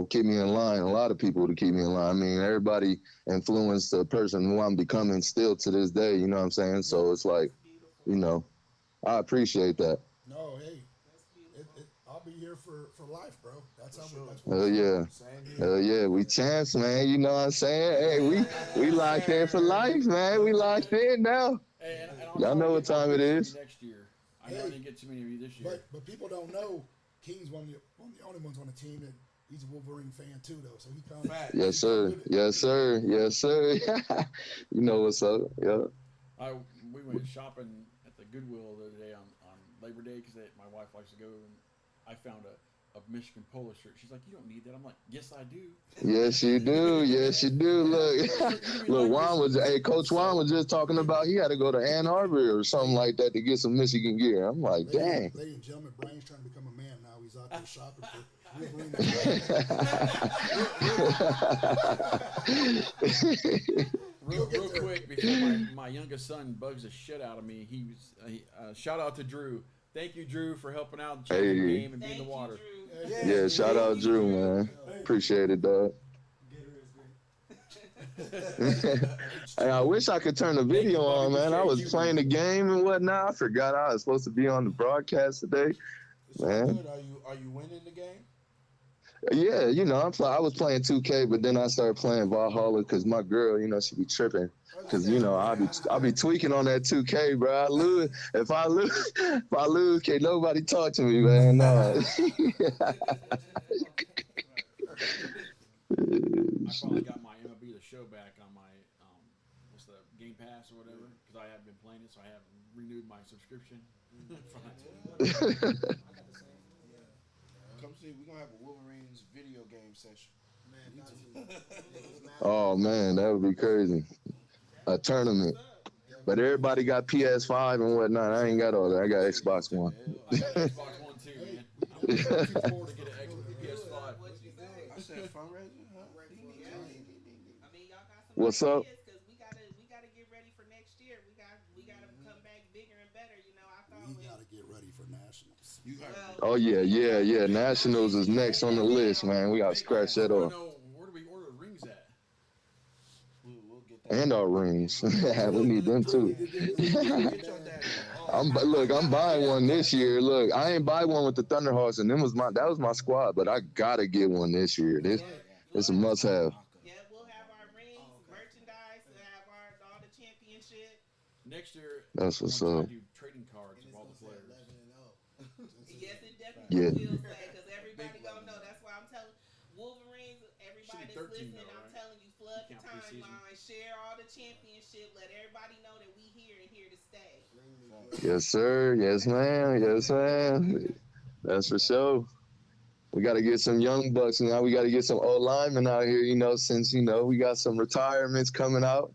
keep me in line, a lot of people to keep me in line. I mean, everybody influenced the person who I'm becoming still to this day, you know what I'm saying? So it's like, I appreciate that. No, hey, I'll be here for life, bro. That's how Hell yeah. Hell yeah. We champs, man. You know what I'm saying? Hey, we locked in for life, man. We locked in now. And Y'all know what time it is. Next year. I know I didn't get too many of you this year. But people don't know King's one of the only ones on the team that he's a Wolverine fan too, though. So he comes. Yes, sir. Yes, sir. Yes, sir. You know what's up. Yeah. We went shopping at the Goodwill the other day on Labor Day because my wife likes to go, and I found a Michigan polo shirt. She's like, you don't need that. I'm like, yes, I do. Yes, you do. Yes, you do. Look, Coach Juan was just talking about he had to go to Ann Arbor or something like that to get some Michigan gear. I'm like, dang. Ladies and gentlemen, Brian's trying to become a man now. He's out there shopping for Wolverine. Real quick, before my youngest son bugs the shit out of me, shout out to Drew. Thank you, Drew, for helping out, changing the game, and being in the water. Yeah, shout out Drew, man. Appreciate it, dog. Hey, I wish I could turn the video on, man. I was playing the game and whatnot. I forgot I was supposed to be on the broadcast today, man. Are you winning the game? Yeah, you know, I was playing 2K, but then I started playing Valhalla because my girl, you know, she be tripping. Cause you know I be tweaking on that 2K, bro. I lose if I lose, can't nobody talk to me, man. No. I finally got my MLB The Show back on my what's the Game Pass or whatever because I have been playing it, so I have renewed my subscription. Come see, we're gonna have a Wolverines video game session. Man, got to. Oh man, that would be crazy. A tournament. But everybody got PS5 and whatnot. I ain't got all that. I got Xbox One. I got Xbox One too, man. I'm looking forward to get an PS5. What you say? I said fundraiser, huh? I mean, y'all got some What's up? because we gotta get ready for next year. We gotta come back bigger and better. You know, I thought We gotta get ready for nationals. You heard me. Oh yeah. Nationals is next on the list, man. We gotta scratch that I off. know where do we order rings at? We'll get that. And our rings. We need them too. Get your daddy. I'm buying one this year. Look, I ain't buy one with the Thunderhawks, and that was my squad, but I gotta get one this year. This a must have. Yeah, we'll have our rings, merchandise, we'll have all the championship. Next year, That's what's I'm up. gonna do trading cards of all the players. Yes, it definitely Yeah. will say because everybody gonna know. That's why I'm telling Wolverines, everybody that's 13 listening, though, I'm right? telling you, flood the You count preseason. timeline, share all the championship, let everybody know that we here and here to stay. Yes, sir. Yes, ma'am. Yes, ma'am. That's for sure. We got to get some young bucks now. We got to get some old linemen out here. You know, since we got some retirements coming out.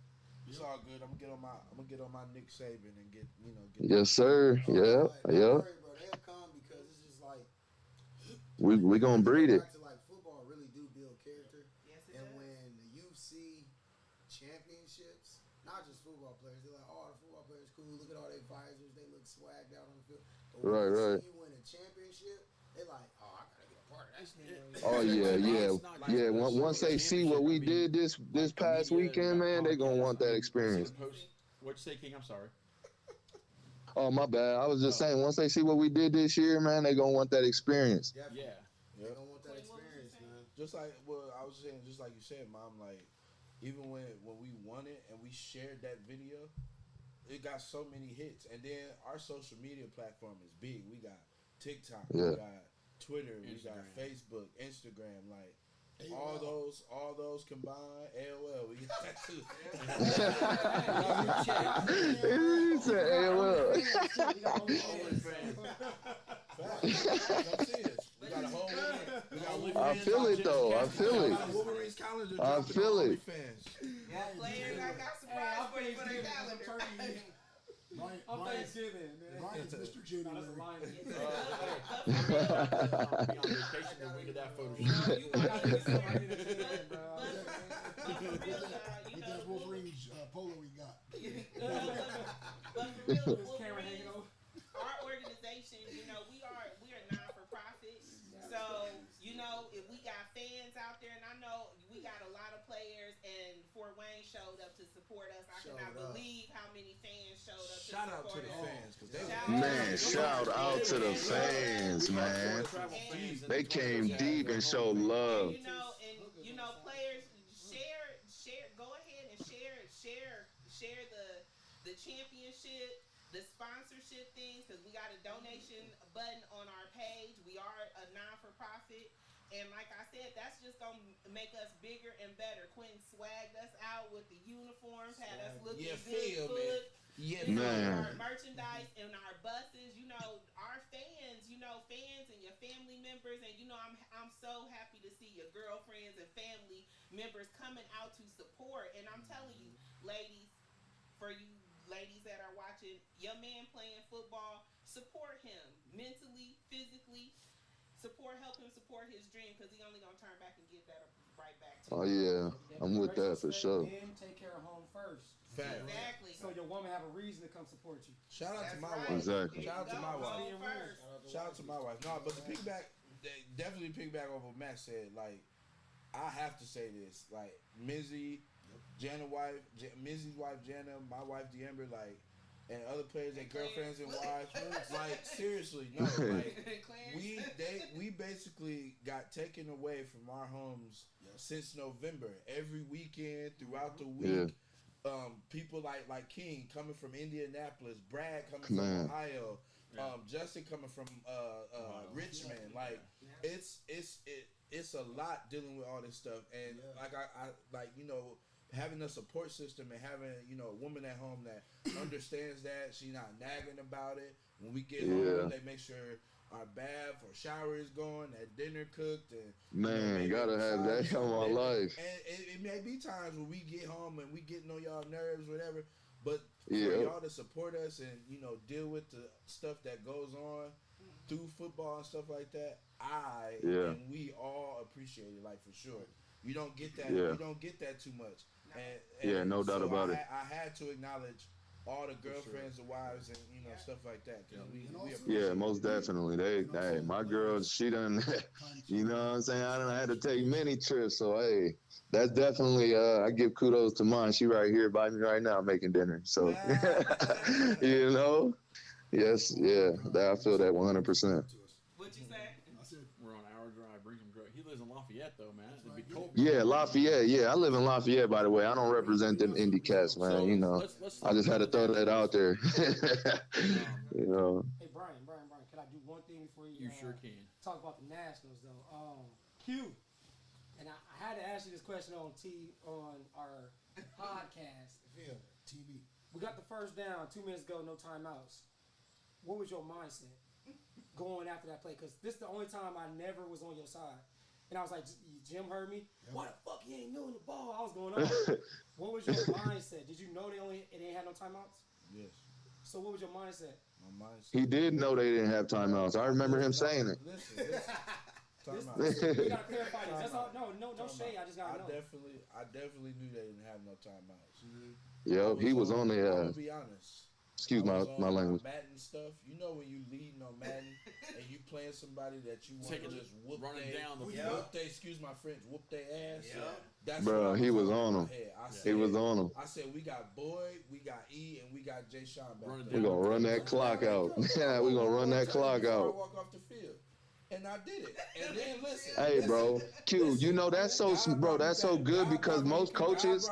It's all good. I'm gonna get on my Nick Saban and get. Yes, sir. Yeah. Don't Yeah. worry, bro. They'll come because it's just like We gonna breed it. back to like football really do build character. Yes, it And does. when the youth see championships, not just football players, they're like, oh, the football players cool. Look at all their visors. They look swagged out on the field. But when Right, they right. see you win a championship, they're like, oh, I gotta get a part of that. Oh yeah. Once they see what we did this past weekend, man, they gonna want that experience. What'd you say, King? I'm sorry. Oh my bad. I was just saying, once they see what we did this year, man, they gonna want that experience. Definitely. Yeah. They don't want that experience, man. Just like I was saying, just like you said, Mom. Like even when we won it and we shared that video, it got so many hits. And then our social media platform is big. We got TikTok, Yeah. we got Twitter, we got Instagram. Facebook, Instagram, like. All those combined, AOL, we got that too. He said AOL. Come see us. We got a whole. We got I feel it though. I feel it. Wolverines calendar. I dropping feel on it. OnlyFans. Players, I got surprise for you for their calendar. Ryan's Mr. January. Be on vacation the week of that photo shoot. With that Wolverines polo we got. But for real, Wolverines, our organization, we are non-for-profit. So, if we got fans out there, and I know we got a lot of players, and Fort Wayne showed up to support us. I cannot believe how many fans showed up Shout to out to support the us. fans, cause they Man, shout out to the fans, man. They came deep and showed love. Players share. Go ahead and share the championship, the sponsorship things, because we got a donation button on our page. We are a non-for-profit, and like I said, that's just gonna make us bigger and better. Quentin swagged us out with the uniforms, had us looking feel me. good. Yeah, Man. Our merchandise and our buses, our fans, fans and your family members, and I'm so happy to see your girlfriends and family members coming out to support. And I'm telling you, ladies, for you ladies that are watching, your man playing football, support him mentally, physically. Help him support his dream, because he only gonna turn back and give that right back to Oh you. yeah, I'm with that for sure. Men take care of home first. Fact. Exactly. So your woman have a reason to come support you. Shout out to That's my right. wife. Exactly. Shout out to my wife. Home first. Shout out to my wife. No, but to piggyback, definitely piggyback over what Matt said. Like, I have to say this. Like, Mizzy's wife Jana, my wife D'Amber, like, and other players, their girlfriends and wives. Like, seriously, no. Like, we basically got taken away from our homes since November. Every weekend, throughout the week, people like King coming from Indianapolis, Brad coming from Man. Ohio, Justin coming from Richmond. Like it's a lot dealing with all this stuff, and like I like having a support system and having a woman at home that understands that she's not nagging about it. When we get home, they make sure our bath or shower is going, that dinner cooked, and Man, gotta have that in my life. And it may be times when we get home and we getting on y'all nerves, whatever. But for Yeah. y'all to support us and deal with the stuff that goes on through football and stuff like that, and we all appreciate it, like for sure. You don't get that. Yeah. You don't get that too much. And Yeah, no doubt about it. I had to acknowledge all the girlfriends and wives and stuff like that. 'Cause we appreciate Yeah, it. most definitely. Hey, my girl, she done, you know what I'm saying? I had to take many trips. So, hey, that's definitely, I give kudos to mine. She right here by me right now making dinner. So, yes, yeah, I feel that 100%. What you say? I said, We're on hour drive. Bring him great. He lives in Lafayette though, man. It'd be cold. Yeah, Lafayette. Yeah, I live in Lafayette, by the way. I don't represent them Indy Cats, man. So, let's I just had to throw that out there. Hey, Brian, can I do one thing before you? You sure can. Talk about the Nationals though. Q, and I had to ask you this question on our podcast. yeah, TV. We got the first down, 2 minutes ago, no timeouts. What was your mindset going after that play? Because this is the only time I never was on your side. And I was like, Jim heard me. Why the fuck he ain't doing the ball? I was going on. What was your mindset? Did you know it ain't had no timeouts? Yes. So what was your mindset? My mindset. He did know they didn't have timeouts. I remember him saying it. Listen. Time out. We gotta clarify this. That's all. No shade. I just gotta know. I definitely knew they didn't have no timeouts. Yep, he was on I'm the, gonna be honest. excuse I was my on language. Madden stuff. You know when you leading on Madden and you playing somebody that you want Taking to it, just whoop running they, down the whoop field. they, excuse my French, whoop their ass. That's Bro, what I he was talking on in my him. head. I He said, was on him. I said we got Boyd, we got E, and we got Jay Sean back Running there. We're going to run that clock out. Yeah, we're going to run that clock Before I out. walk off the field. And I did it. And then listen. Hey, bro, Q, you know that's so, bro, that's so good because most coaches,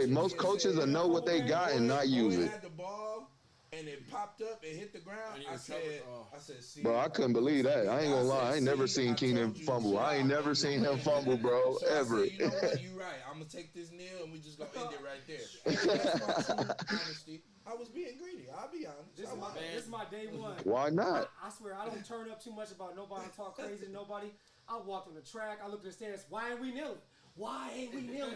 most coaches will know what they got and not use Boyd it. had the ball and it popped up and hit the ground. And he I recovered. said, see. Bro, I couldn't believe that. I ain't gonna lie. I ain't never seen Keenan fumble. I ain't never seen him fumble, bro, So ever. I said, you know what? You right. I'm gonna take this kneel and we just gonna end it right there. And that's my true honesty. I was being greedy. I'll be honest. This I was. is my day one. Why not? I swear I don't turn up too much about nobody. I talk crazy to nobody. I walked on the track. I looked at the stands. Why ain't we kneeling? Why ain't we kneeling?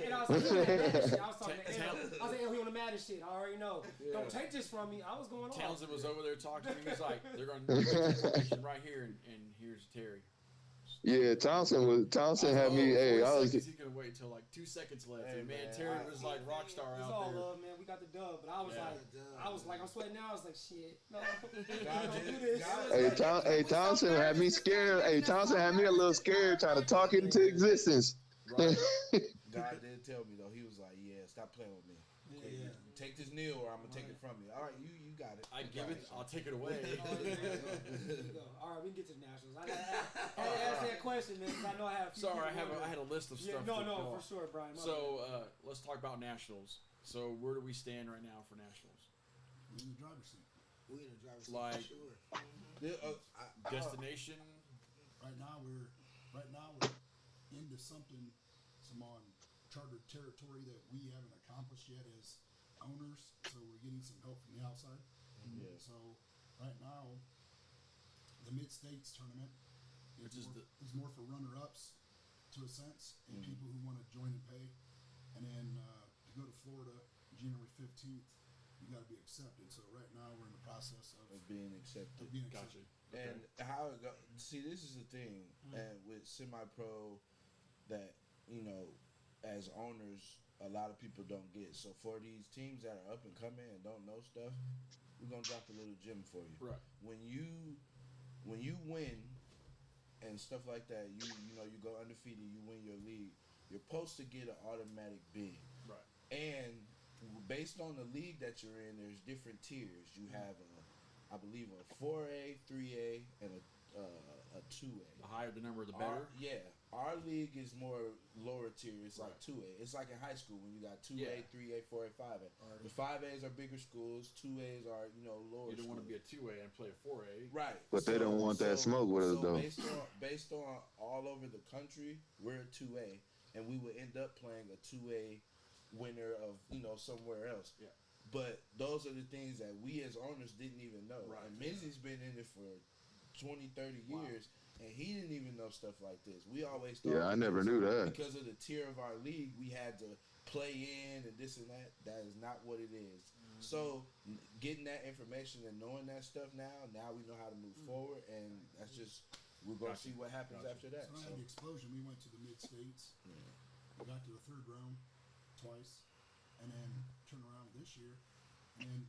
And I was like, he on that Madden shit. I was talking to L. I was like, he on the Madden shit. I already know. Don't take this from me. I was going on. Townsend was over there talking to me. He was like, they're going to do information right here, and here's Terry. Yeah, Townsend had me. Hey, I was. He's gonna wait until like 2 seconds left. Hey, and man, man, Terry was like rock star It's out all there. love, man. We got the dub, but I was like, I'm sweating now. I was like, shit, no, don't do did- this. God- Hey, Townsend had me scared. Hey, Townsend had me a little scared trying to talk it into existence. Right. God did tell me though. He was like, "Yeah, stop playing with me. Take this kneel, or I'm gonna take it from you." All right, you got it. I You give got it. I'll take it away. There you go. All right, we can get to the Nationals. I had to ask that question, man, because I know I have a few Sorry, people I had a list of yeah, stuff. no, to go for off. sure, Brian. My So let's talk about nationals. So where do we stand right now for nationals? We're in the driver's seat. We in the driver's seat Like- for sure. Destination. Right now we're into some uncharted territory that we haven't accomplished yet as owners. So we're getting some help from the outside. Yeah. So right now, the Mid States tournament Which is is more for runner-ups, to a sense, and people who want to join and pay. And then to go to Florida, January 15th, you got to be accepted. So right now we're in the process of being accepted. being Gotcha. accepted. And how it go, see, this is the thing, and with semi-pro, that as owners, a lot of people don't get. So for these teams that are up and coming and don't know stuff, we're gonna drop a little gem for you. Right. When you win and stuff like that, you go undefeated, you win your league, you're supposed to get an automatic bid. Right. And based on the league that you're in, there's different tiers. You have I believe a 4A, 3A, and a 2A. The higher the number, the Our, better. yeah, our league is more lower tier. It's like 2A. It's like in high school when you got 2A, Yeah. 3A, 4A, 5A. The 5As are bigger schools. 2As are lower. You don't want to be schools. a 2A and play a 4A. Right. But they don't want that smoke with us, though. Based on all over the country, we're a 2A, and we would end up playing a 2A winner of somewhere else. Yeah. But those are the things that we as owners didn't even know. Right. And Menzies been in it for 20, 30 years, and he didn't even know stuff like this. We always thought Yeah, I never knew that. because of the tier of our league, we had to play in and this and that. That is not what it is. So getting that information and knowing that stuff now we know how to move forward, and that's just we're gonna see what happens after that. So I had the explosion. We went to the mid states. We got to the third round twice, and then turned around this year. And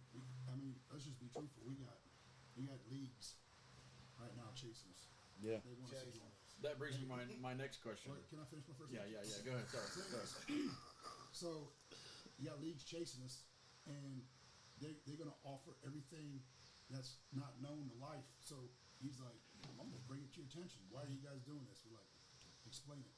let's just be truthful. We got leagues right now chasing us. Yeah. They want us to join. That brings me to my next question. Wait, can I finish my first? Yeah. answer? Go ahead. Sorry. So, you got leagues chasing us, and they're gonna offer everything that's not known to life. So he's like, I'm gonna bring it to your attention. Why are you guys doing this? We're like, explain it.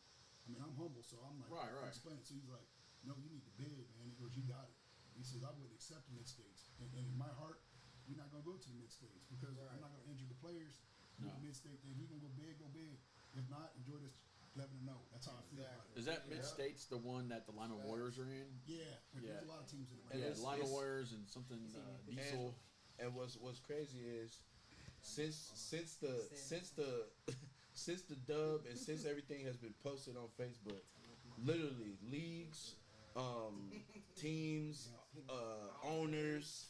I'm humble, so I'm like, Right. explain it. So he's like, no, you need to bid, man. He goes, you got it. He says, I wouldn't accept the mid states, and in my heart, we're not gonna go to the mid states because I'm not gonna injure the players. No. The mid state, if you can go big, go big. If not, enjoy this 11-0. That's how I feel about it. Is that Mid States the one that the Lima Warriors are in? Yeah, Yeah. there's a lot of teams in it. And Yeah, it's- Lima it's- Warriors and something Diesel. And what's crazy is since the since the dub and since everything has been posted on Facebook, literally leagues, teams, owners,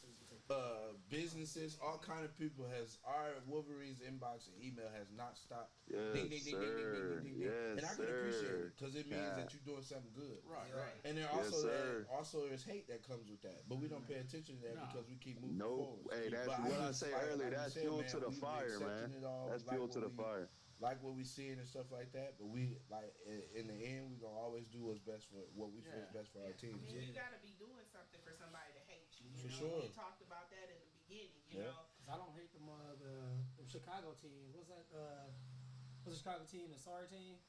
businesses, all kind of people our Wolverines inbox and email has not stopped. Yes, Ding, ding, ding, ding, ding, ding, ding, ding. Yes, And I can appreciate sir. it because it means Yeah. that you're doing something good. Right. And there Yes, sir. also there's hate that comes with that, but we don't pay attention to that No. because we keep moving No, forward. hey, that's But what I just say like earlier. you That's said, fuel man, to the we fire, accepting man. it all. That's We fuel like to the what we- fire. Like what we seeing and stuff like that, but we like in the end we gonna always do what's best for what we feel is best for our team. And you gotta be doing something for somebody to hate you. For know? sure. We talked about that in the beginning. You Yeah. know, Cause I don't hate them the Chicago team. What's that? What's the Chicago team? The sorry team?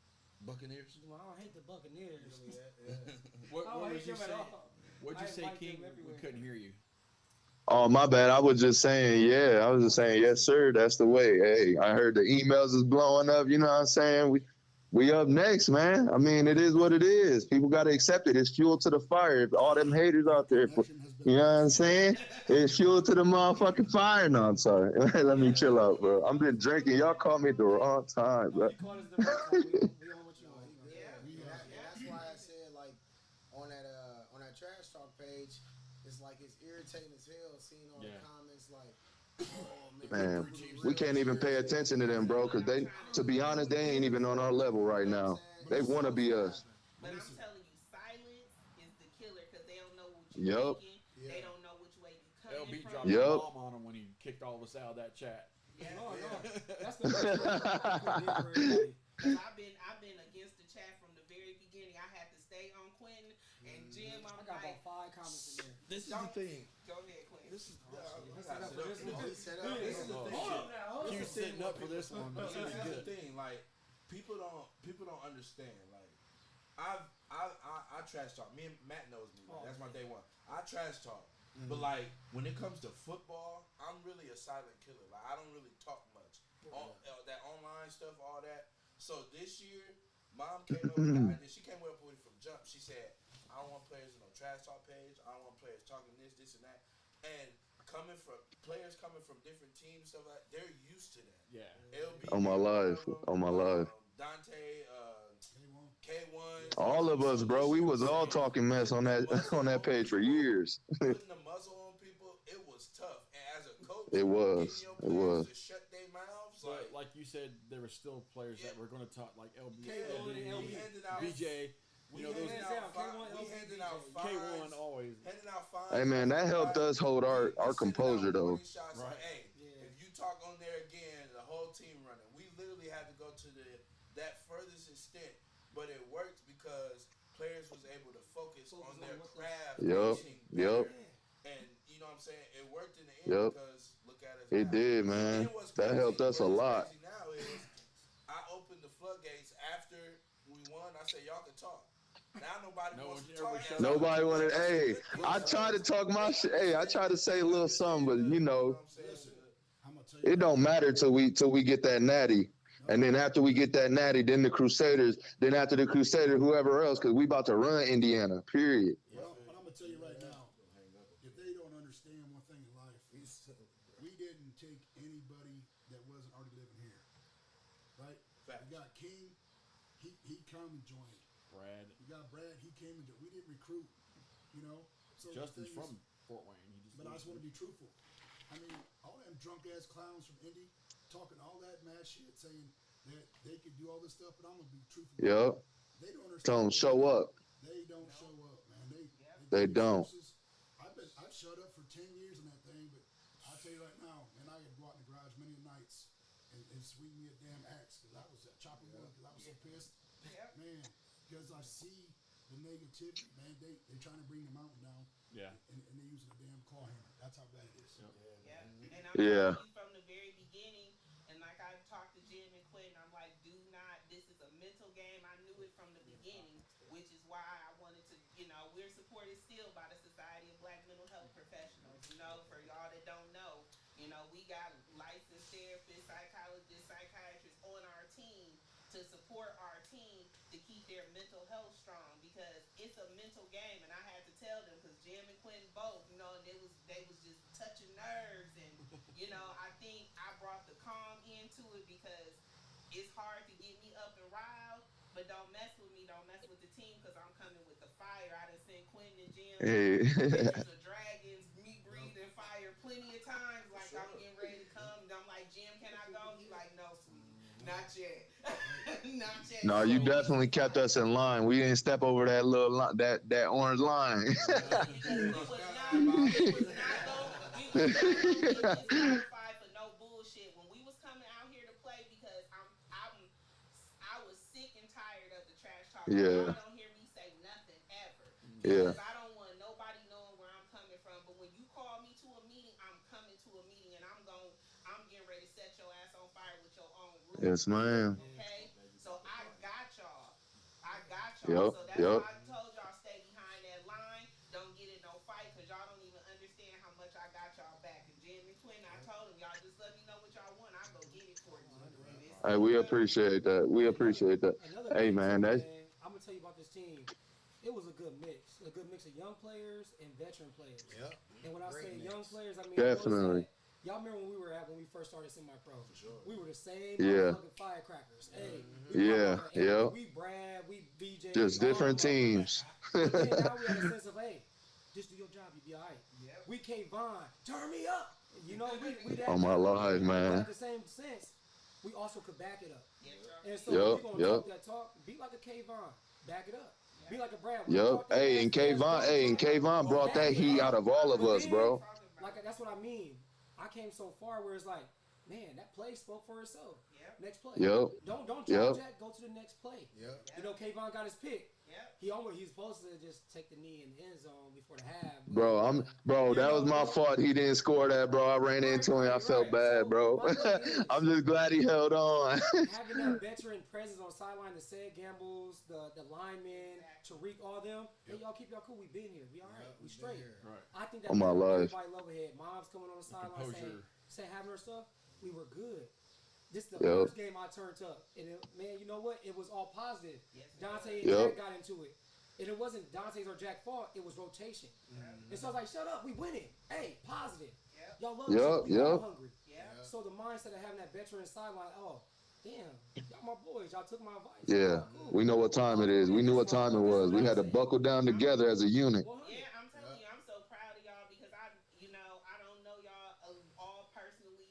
Buccaneers. Well, I don't hate the Buccaneers. What I don't did hate you them at say? all. What'd you I say, invite King? them We everywhere. couldn't hear you. Oh, my bad. I was just saying, I was just saying, yes, sir. That's the way. Hey, I heard the emails is blowing up. You know what I'm saying? We up next, man. I mean, it is what it is. People got to accept it. It's fuel to the fire. If all them haters out there, you know what I'm saying? It's fuel to the motherfucking fire. No, I'm sorry. Let me chill out, bro. I've been drinking. Y'all caught me at the wrong time, bro. You caught us the right time. We on what you want. That's why I said, like, on that trash talk page, it's like it's irritating as hell seeing all the comments like, oh Man, people we can't even pay attention to them, bro, because to be honest, they ain't even on our level right now. They want to be us. but I'm telling you, silence is the killer because they don't know what you're Yup. thinking. They don't know which way you LB coming from. dropped a Yup. bomb on him when he kicked all of us out of that chat. No. That's the best way to put it for everybody. Cause I've been against the chat from the very beginning. I had to stay on Quentin and Jim. I I'm got like, about 5 comments in there. This is the thing. go ahead, Quentin. This is Set up for this one. He set up. This is the thing. Hold up now. Hold He up. was sitting up for this one. No, This this is is the good. thing. Like people don't understand. Like I trash talk. Me and Matt knows me. Like, that's my day one. I trash talk. But like when it comes to football, I'm really a silent killer. Like I don't really talk much. That online stuff, all that. So this year, Mom came up with the idea. She came up with it from jump. She said, "I don't want players in no trash talk page. I don't want players talking this, and that." And players coming from different teams, stuff like that, they're used to that. Yeah. LB, On my life. On my life. Dante, K1. All of us, bro. We was all talking mess on that page for years. Putting the muzzle on people, it was tough. And as a coach, It was. getting It your players was. to shut their mouths, But like you said, there were still players that were going to talk, like LB, we handed out BJ. We You know, those handed out K1, we handed out K1 fines. always. Handing out fines. Hey, man, that helped us hold our composure, though. Right. Right. Hey, if you talk on there again, the whole team running. We literally had to go to that furthest extent, but it worked because players was able to focus on their craft. Yup, getting yup. better. And you know what I'm saying? It worked in the end Yup. because look at us It now. did, And man. then what's That crazy- helped us a what's lot. crazy now is floodgates after we won. I said y'all can talk. Now nobody No wants one- to talk. everybody shut Nobody wanted. That's a Hey, good thing. I tried to talk my shit. Hey, I tried to say a little something, but you know, what I'm saying? Listen, I'm gonna tell you. it don't matter till we get that natty. And then after we get that natty, then the Crusaders. Then after the Crusaders, whoever else, because we about to run Indiana. Period. But I'm gonna tell you right now, if they don't understand one thing in life, we didn't take anybody that wasn't already living here, right? Facts. We got King, he come and joined. Brad. We got Brad, he came and joined. We didn't recruit, you know. So the Justin's thing from is, Fort Wayne. He just but I lives just want to here. be truthful. I mean, all them drunk ass clowns from Indy talking all that mad shit, saying that they could do all this stuff, but I'm gonna be truthful. Yep. They don't understand. Tell them what show we're doing. up. They don't show up, man. They give don't. excuses. I've shut up for 10 years in that thing, but I'll tell you right now, man, I had go out in the garage many nights and swing me a damn axe because I was chopping wood because I was so pissed. Yep. Man, because I see the negativity, man. They trying to bring the mountain down Yeah. and they using a damn claw hammer. That's how bad it is. Yep. Yeah. And I'm Yeah. telling you from the very beginning, and like I talked to Jim and Quentin, I'm like, do not, this is a mental game. I knew it from the beginning, which is why I wanted to, we're supported still by the Society of Black Mental Health Professionals. For y'all that don't know, we got licensed therapists, psychologists, psychiatrists on our team to support our team to keep their mental health strong because it's a mental game. And I had to tell them because Jim and Quentin both, they was just touching nerves. And, I think I brought the calm into it because it's hard to get me up and riled. But don't mess with me, don't mess with the team because I'm coming with the fire. I done seen Quentin and Jim Hey. pictures of dragons, me breathing fire plenty of times. Like I'm getting ready to come. And I'm like, Jim, can I go? He like, no, sweetie, not yet. Not yet. No, you So- definitely kept us in line. We didn't step over that little that orange line. Because we was not disqualified for no bullshit. When we was coming out here to play, because I was sick and tired of the trash talk. Yeah. Y'all don't hear me say nothing ever. Yeah. Because I don't want nobody knowing where I'm coming from. But when you call me to a meeting, I'm coming to a meeting and I'm getting ready to set your ass on fire with your own rules. Yes, ma'am. Okay? So I got y'all. Yep, So that's yep. why I told y'all stay behind that line. Don't get in no fight because y'all don't even understand how much I got y'all back. And Jim and Quinn, I told them, y'all just let me know what y'all want. I'll go get it for you. Hey, we appreciate that. We appreciate that. Another Hey, thing man, too, that's I'm gonna tell you about this team. It was a good mix of young players and veteran players. Yep. And when I Great say mix. young players, I mean Definitely. Y'all remember when we first started semi-pro? Sure. We were the same Yeah. motherfucking firecrackers. Hey, Yeah, yeah. We Brad, we BJ. just all different them motherfuckers. teams. But then now we have a sense of, hey, just do your job, you be all right. Yep. We Vaughn, turn me up. We that. Oh my life, But man. at the same sense, we also could back it up. Yes, sir. And so Yup, we're gonna yup. talk that talk. Be like a Kayvon. Back it up. Be like a Brad. Yup. Hey, and Kayvon brought that heat out of all of us, bro. Like that's what I mean. I came so far where it's like, man, that play spoke for itself. Yep. Next play. Yup. Don't Yup. jump jack. Go to the next play. Yep. Kayvon got his pick. Yep. He's supposed to just take the knee in the end zone before the half. Bro, that was my fault. He didn't score that, bro. I ran into him. I felt bad, So, bro. my thing is, I'm just glad he held on. having that veteran presence on sideline, the Said Gambles, the linemen, Tariq, all them. Hey, y'all keep y'all cool. We been here. We all right. We straight. Right. I think that Oh, my life. everybody love ahead. Mom's coming on the sideline composure. saying having her stuff. We were good. This is the Yep. first game I turned up, and man, you know what? It was all positive. Yes, it Dante and Yep. Jack got into it, and it wasn't Dante's or Jack's fault. It was rotation. And so I was like, "Shut up, we winning. Hey, positive. Yep. Y'all love Yep, us. We all yep. hungry." Yep. So the mindset of having that veteran sideline, oh, damn, y'all my boys. Y'all took my advice. Yeah, Cool. we know what time it is. We knew what time it was. We had to buckle down together as a unit. 100. Yeah, I'm telling you, I'm so proud of y'all because I don't know y'all all personally,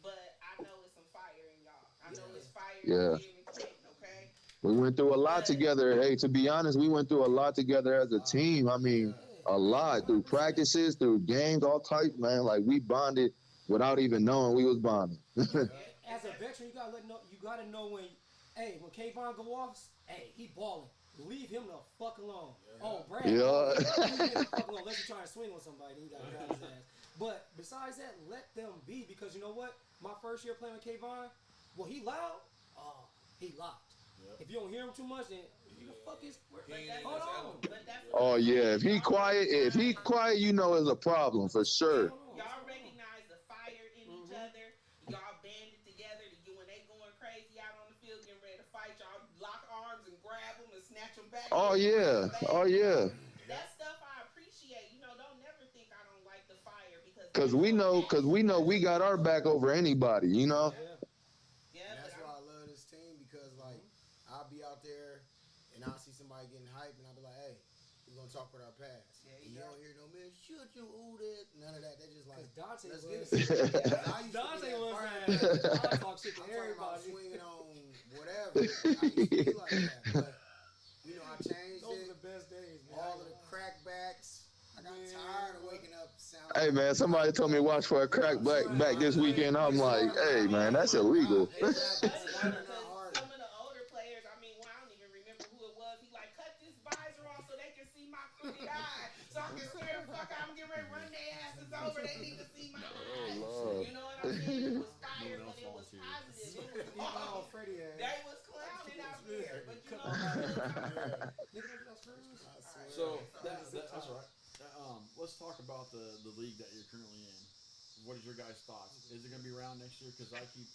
but I know it's some fire in y'all. I know it's fire Yeah. in Jim and Quentin, okay? We went through a lot together. Hey, to be honest, we went through a lot together as a team. I mean, a lot through practices, through games, all types, man. Like we bonded without even knowing we was bonding. As a veteran, you gotta know when, hey, when Kayvon go off, hey, he balling. Leave him the fuck alone. Oh, Brad. Yeah. Leave him the fuck alone. Unless you're trying to swing on somebody, he got to grab his ass. But besides that, let them be because you know what? My first year playing with Kayvon, well, he loud. Oh, he locked. If you don't hear him too much, then who the fuck is? But He ain't that's, in Hold his on. element. but that's Oh yeah, if he quiet, you know it's a problem for sure. Y'all recognize the fire in each other. Y'all banded together. When they going crazy out on the field, getting ready to fight, y'all lock arms and grab them and snatch them back. Oh yeah, oh yeah. That stuff I appreciate. Don't never think I don't like the fire because Cause we know we got our back over anybody. You know. Yeah. Yeah, And that's but why I love this team because like I'll be out there and I'll see somebody getting hype and I'll be like, hey, we're gonna talk with our past. Yeah, And you yeah. don't hear no man, shoot you, ooh that, none of that. They just like, Because Dante let's was. get it. Yeah. I used to Dante be that was fire like, player. I'll talk shit to I'm talking about everybody. swinging on whatever. I used to be like that, but you know I changed Those are it. the best days, man. All of the crackbacks. I got Man. tired of waking up sounding. Hey man, somebody told me to watch for a crack back this weekend. I'm like, hey man, that's illegal. Exactly. Funny Smarter, because not harder. some of the older players, I don't even remember who it was. He like cut this visor off so they can see my crooked eye, so I can swear the fuck I'm getting ready to run their asses over. They need to see my eyes. Lord. You know what I'm saying? It was fire, but it was positive. It was Oh, Freddie ass. They was clowning out there, but you know So that's all right. Let's talk about the league that you're currently in. What is your guys' thoughts? Is it going to be around next year? Because I keep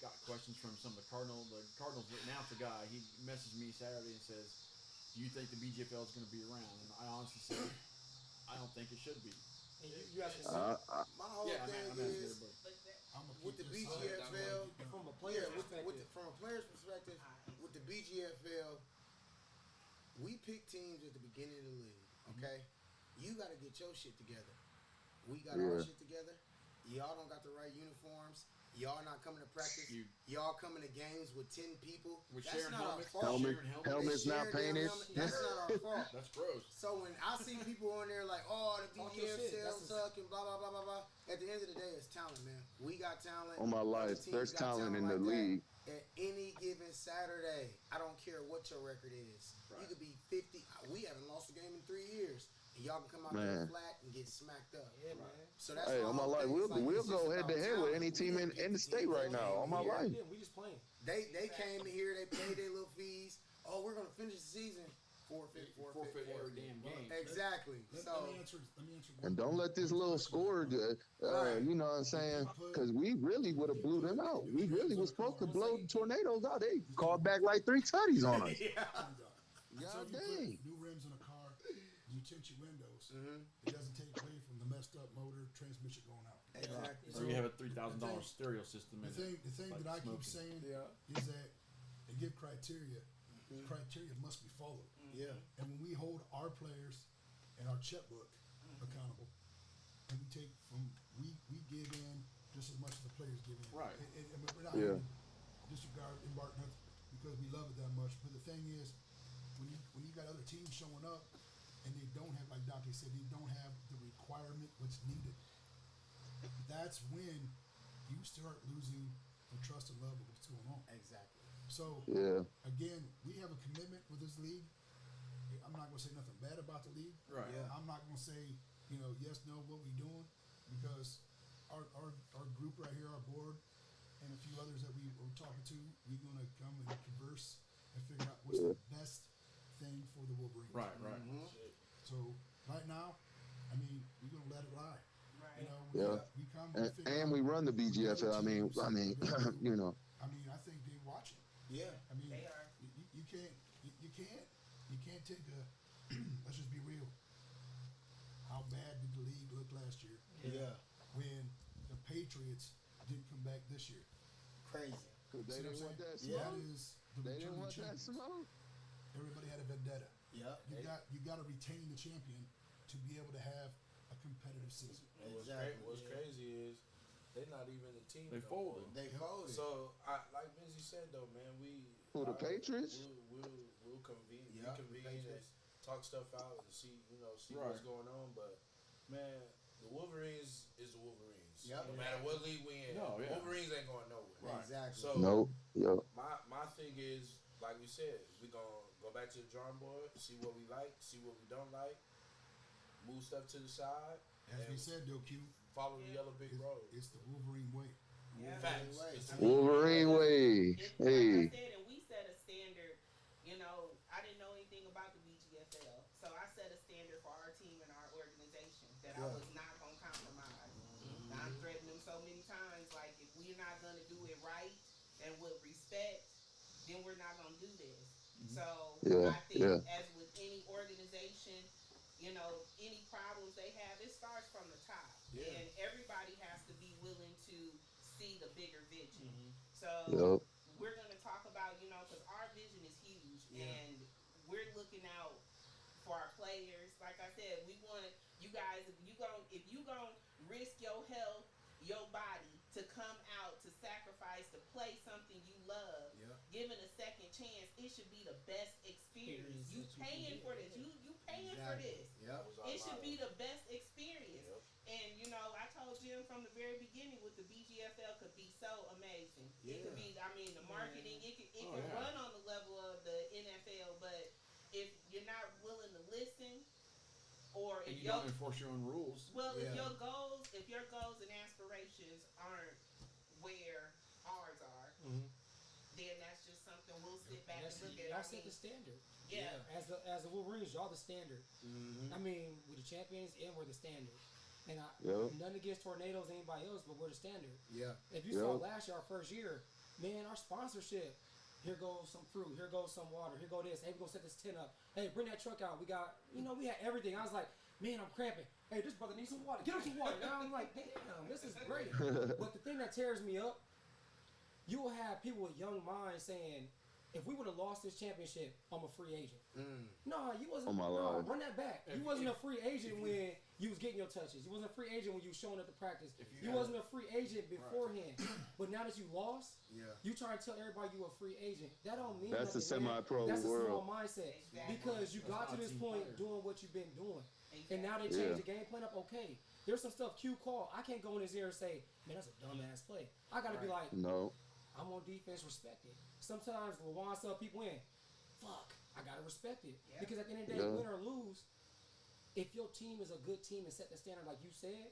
got questions from some of the Cardinals. The Cardinals announcer guy, he messaged me Saturday and says, "Do you think the BGFL is going to be around?" And I honestly said, "I don't think it should be." And you guys can see My whole Yeah, thing I'm asking is everybody. I'm gonna with the keep this BGFL. from a player's Yeah, perspective. from a player's perspective, with the BGFL, we pick teams at the beginning of the league. Okay, you got to get your shit together. We got our Yeah. shit together. Y'all don't got the right uniforms. Y'all not coming to practice. You- Y'all coming to games with 10 people. With That's sharing not our helmets, fault. sharing helmets. Helmets They not share their painted. helmet. That's not our fault. That's gross. So when I see people on there like, oh, the Talk your shit. BGFL That's suck and blah, blah, blah, blah, blah. At the end of the day, it's talent, man. We got talent. On my Other life, teams there's got talent in the like that. league. At any given Saturday, I don't care what your record is. You Right. could be 50. We haven't lost a game in 3 years. And y'all can come out there Man. flat and get smacked up. Yeah, man. So that's Hey, my on my whole life, thing. we'll It's like, we'll it's go just head to about head with talent. any We team didn't in pick the the state team. right now. On my Yeah, life. yeah, we just playing. They came in here, they paid their little fees. Oh, we're gonna finish the season. Forfeit. Forfeit every damn game. Exactly. Let So me answer. And don't let this little score, you know what I'm saying? Because we really would have blew them out. We really was supposed to blow the Tornadoes out. They called back like 3 tutties on us. So God if you dang. put new rims on a car, you tint your windows. Mhm. It doesn't take away from the messed up motor, transmission going out. exactly. Or you have a $3,000 stereo system. The And thing like that I keep smoking. saying Yeah. is that they give criteria. Criteria must be followed. Yeah. And when we hold our players and our checkbook accountable, and we give in just as much as the players give in. Right. And we're not Yeah. here to disregard Embark nothing because we love it that much. But the thing is, when you got other teams showing up and they don't have, like Dante said, they don't have the requirement what's needed. That's when you start losing the trust and love of what's going on. Exactly. So Yeah. again, we have a commitment with this league. I'm not gonna say nothing bad about the league. Right. Yeah. I'm not gonna say, yes, no, what we doing, because our group right here, our board, and a few others that we were talking to, we're gonna come and converse and figure out what's the best thing for the Wolverines. Right, right. So right now, we're gonna let it lie. Right. Yeah. We come And we run the BGFL. I mean, you know. I think they watching. Yeah. They are. You can't take let's just be real. How bad did the league look last year Yeah. when the Patriots didn't come back this year? Crazy. Cause they See what didn't I'm want that saying? smoke. That is the They didn't returning want that champions. smoke. Everybody had a vendetta. Yep. You got to retain the champion to be able to have a competitive season. Exactly. What's crazy is they're not even a team. They no folded. more. They folded. So, like Benzie said though, man, Who, the Patriots? We'll convene. Yeah, We convene and Patriots. talk stuff out and see what's Right. going on. But man, the Wolverines is the Wolverines. Yep. No matter what league we in, No, yeah. Wolverines ain't going nowhere. Right. Exactly. So Nope. Yo. my thing is, like we said, we gonna go back to the drawing board, see what we like, see what we don't like, move stuff to the side, As we and said, though, Q, follow the yellow brick road. it's the Wolverine way. Yeah. Facts. Way. It's the Wolverine way. Like I Hey. said, and we set a that I was not gonna compromise. I threatened them so many times, like if we're not gonna do it right and with respect, then we're not gonna do this. So Yeah, I think yeah. as with any organization, you know, any problems they have, it starts from the top. Yeah. And everybody has to be willing to see the bigger vision. So Yup. we're gonna talk about, you know, because our vision is huge, Yeah. and we're looking out for our players. Like I said, we want you guys. If you gonna risk your health, your body to come out to sacrifice to play something you love, Yeah. given a second chance, it should be the best experience. You Experience that you paying can for get. this. You paying for Exactly. this. Yep. It should be the best experience. Yep. And you know, I told Jim from the very beginning with the BGFL could be so amazing. It could be. I mean, the marketing. It could Oh, can yeah. run on the level of the NFL, but if you're not willing to listen, or And if you don't enforce your own rules. well, Yeah. if your goals and aspirations aren't where ours are, then that's just something we'll sit back That's, and look at. y'all I set mean, the standard. yeah. As the Wolverines, y'all the standard. Mm-hmm. I mean, we're the champions and we're the standard. And Yep. nothing against Tornadoes, anybody else, but we're the standard. Yeah. If you saw Yep. last year, our first year, man, our sponsorship. Here goes some fruit. Here goes some water. Here go this. Hey, we gonna set this tent up. Hey, bring that truck out. We got, we had everything. I was like, man, I'm cramping. Hey, this brother needs some water. Get him some water. Now I'm like, damn, this is great. But the thing that tears me up, you will have people with young minds saying, if we would have lost this championship, I'm a free agent. No, you wasn't. Oh, my no, Lord. run that back. You wasn't a free agent when you was getting your touches. You wasn't a free agent when you was showing up to practice. You wasn't a free agent beforehand. But now that you lost, Yeah. you try to tell everybody you a free agent. That don't mean That's the nothing, man. semi-pro That's a small world. mindset. Exactly. Because you got to not this team point players. doing what you've been doing. Exactly. And now they Yeah. change the game plan up. Okay, there's some stuff Q called. I can't go in his ear and say, man, that's a dumbass play. I got to be like, No. I'm on defense, respect it. Sometimes LeJuan sub people in. Fuck, I gotta respect it. Yeah. Because at the end of the day, Yeah. win or lose, if your team is a good team and set the standard like you said,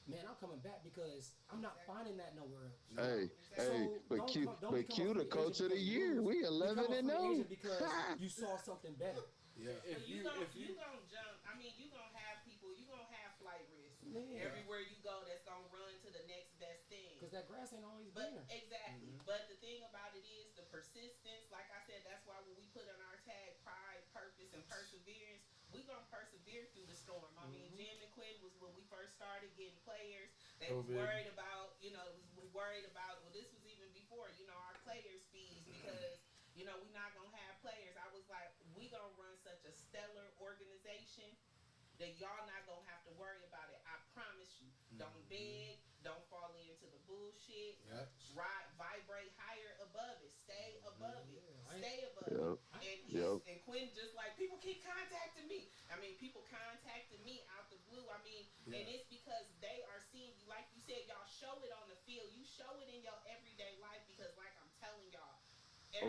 man, I'm coming back because I'm not finding that nowhere else. Hey, So, hey, but don't Q, come- don't but become Q a the free coach agent of the because you year. lose. We Become 11 a free and 0. agent because you saw something better. Yeah. If you you, gonna if you, gonna jump. I mean, you gonna have people. You gonna have flight risk Yeah. everywhere you go. That's gonna run to the next best thing. Because that grass ain't always But greener. exactly. But the thing about it is the persistence. Like I said, that's why when we put on our tag pride, purpose, and perseverance, we gonna persevere through the storm. I mean, Jim and Quinn was when we first started getting players. They was COVID. worried about, was worried about. Well, this was even before, our players' fees because. We're not gonna have players. I was like, we gonna run such a stellar organization that y'all not gonna have to worry about it. I promise you. Don't beg. Don't fall into the bullshit. Yep. Vibrate higher above it. Stay above it. Yeah, Stay above Yep. it. Yep. And Quinn just like people keep contacting me. I mean, people contacted me out the blue. I mean, and it's because they are seeing you, like you said, y'all show it on the field. You show it in your everyday life because, like I'm telling y'all,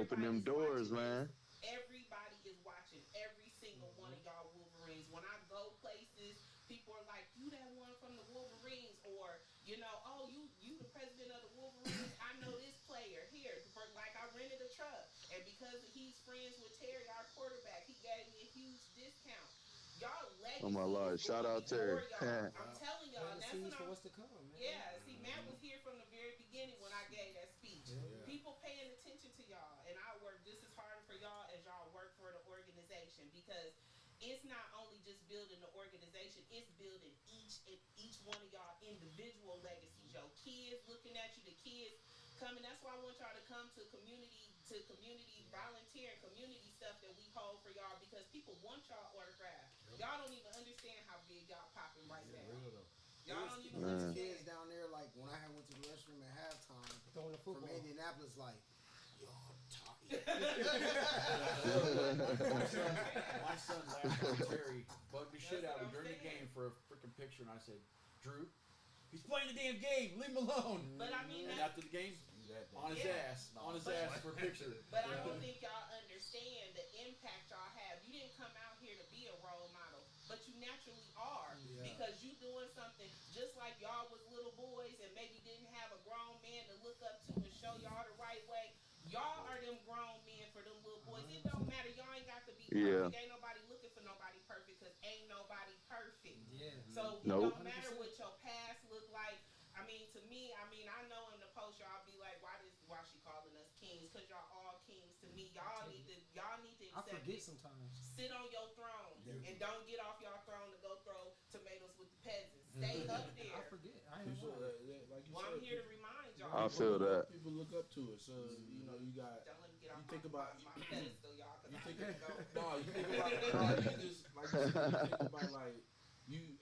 Open them everybody's doors, watching man. this. Everybody is watching. Every single one of y'all Wolverines. When I go places, people are like, "You that one from the Wolverines," or "Oh, you the president of the Wolverines. I know this player here." Like I rented a truck, and because he's friends with Terry, our quarterback, he gave me a huge discount. Y'all legacy. Oh, my Lord. is Shout going out Terry. before y'all. I'm telling y'all, Plant the that's seeds what for I'm. what's to come, man. Yeah, see, Matt was here from the very beginning when I gave that speech. Yeah. People paying attention to y'all, and I work just as hard for y'all as y'all work for the organization because it's not only just building the organization, it's building each one of y'all individual legacies. Your kids looking at you, the kids coming. That's why I want y'all to come to community volunteer and community stuff that we hold for y'all because people want y'all autograph. Y'all don't even understand how big y'all popping right now. Y'all don't even There's understand. kids down there, like when I went to the restroom at halftime Throwing the from football. Indianapolis, like, y'all tired. my son last time, Terry, bugged the shit out of me during the game for a freaking picture, and I said, Drew, he's playing the damn game. Leave him alone. But I mean, And that's after the game, on his Yeah. ass for a picture. But I don't think y'all understand the impact y'all have. You didn't come out here to be a role model, but you naturally are because you doing something just like y'all was little boys and maybe didn't have a grown man to look up to and show y'all the right way. Y'all are them grown men for them little boys. It don't matter. Y'all ain't got to be Yeah. perfect. Ain't nobody looking for nobody perfect because ain't nobody perfect. Yeah. So It Nope. don't matter what your past look like. I mean, to me, I know in the post y'all be like, why she calling us kings? Cause y'all all kings to me. Y'all need to I accept forget it. sometimes. Sit on your throne Yeah. and don't get off your throne to go throw tomatoes with the peasants. Stay up I there. forget. I ain't People, gonna lie. like you Well, said, I'm here to remind I y'all. feel that. People look up to it. So you know, you got. Don't let me get You off think about. my pedestal, y'all, cause You I'm think gonna go. no, you think about no, you just like you said, you think about like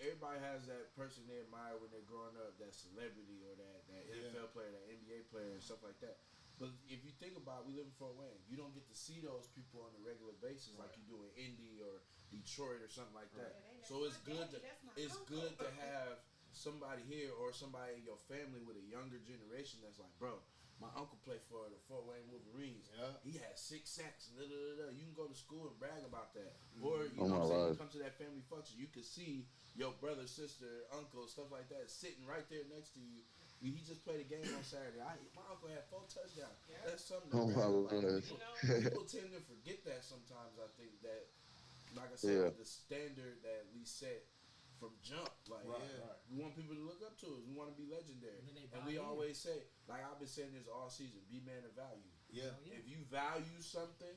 everybody has that person they admire when they're growing up, that celebrity or that NFL player, that NBA player and stuff like that. But if you think about we live in Fort Wayne, you don't get to see those people on a regular basis like you do in Indy or Detroit or something like that. Right. So it's That's my good daddy, to that's my it's uncle. good to have somebody here or somebody in your family with a younger generation that's like, bro, my uncle played for the Fort Wayne Wolverines. Yeah. He had 6 sacks. Da, da, da, da. You can go to school and brag about that. Or, you Oh know my what I'm saying? You life. come to that family function, you can see your brother, sister, uncle, stuff like that sitting right there next to you. He just played a game on Saturday. My uncle had 4 touchdowns. Yeah. That's something to Oh brag my about. life. You know, People tend to forget that sometimes. I think that, like I said, Yeah. with the standard that we set from jump, like we want people to look up to us. We want to be legendary, And then they and buy we in. always say, like I've been saying this all season: be man of value. Yeah. If you value something,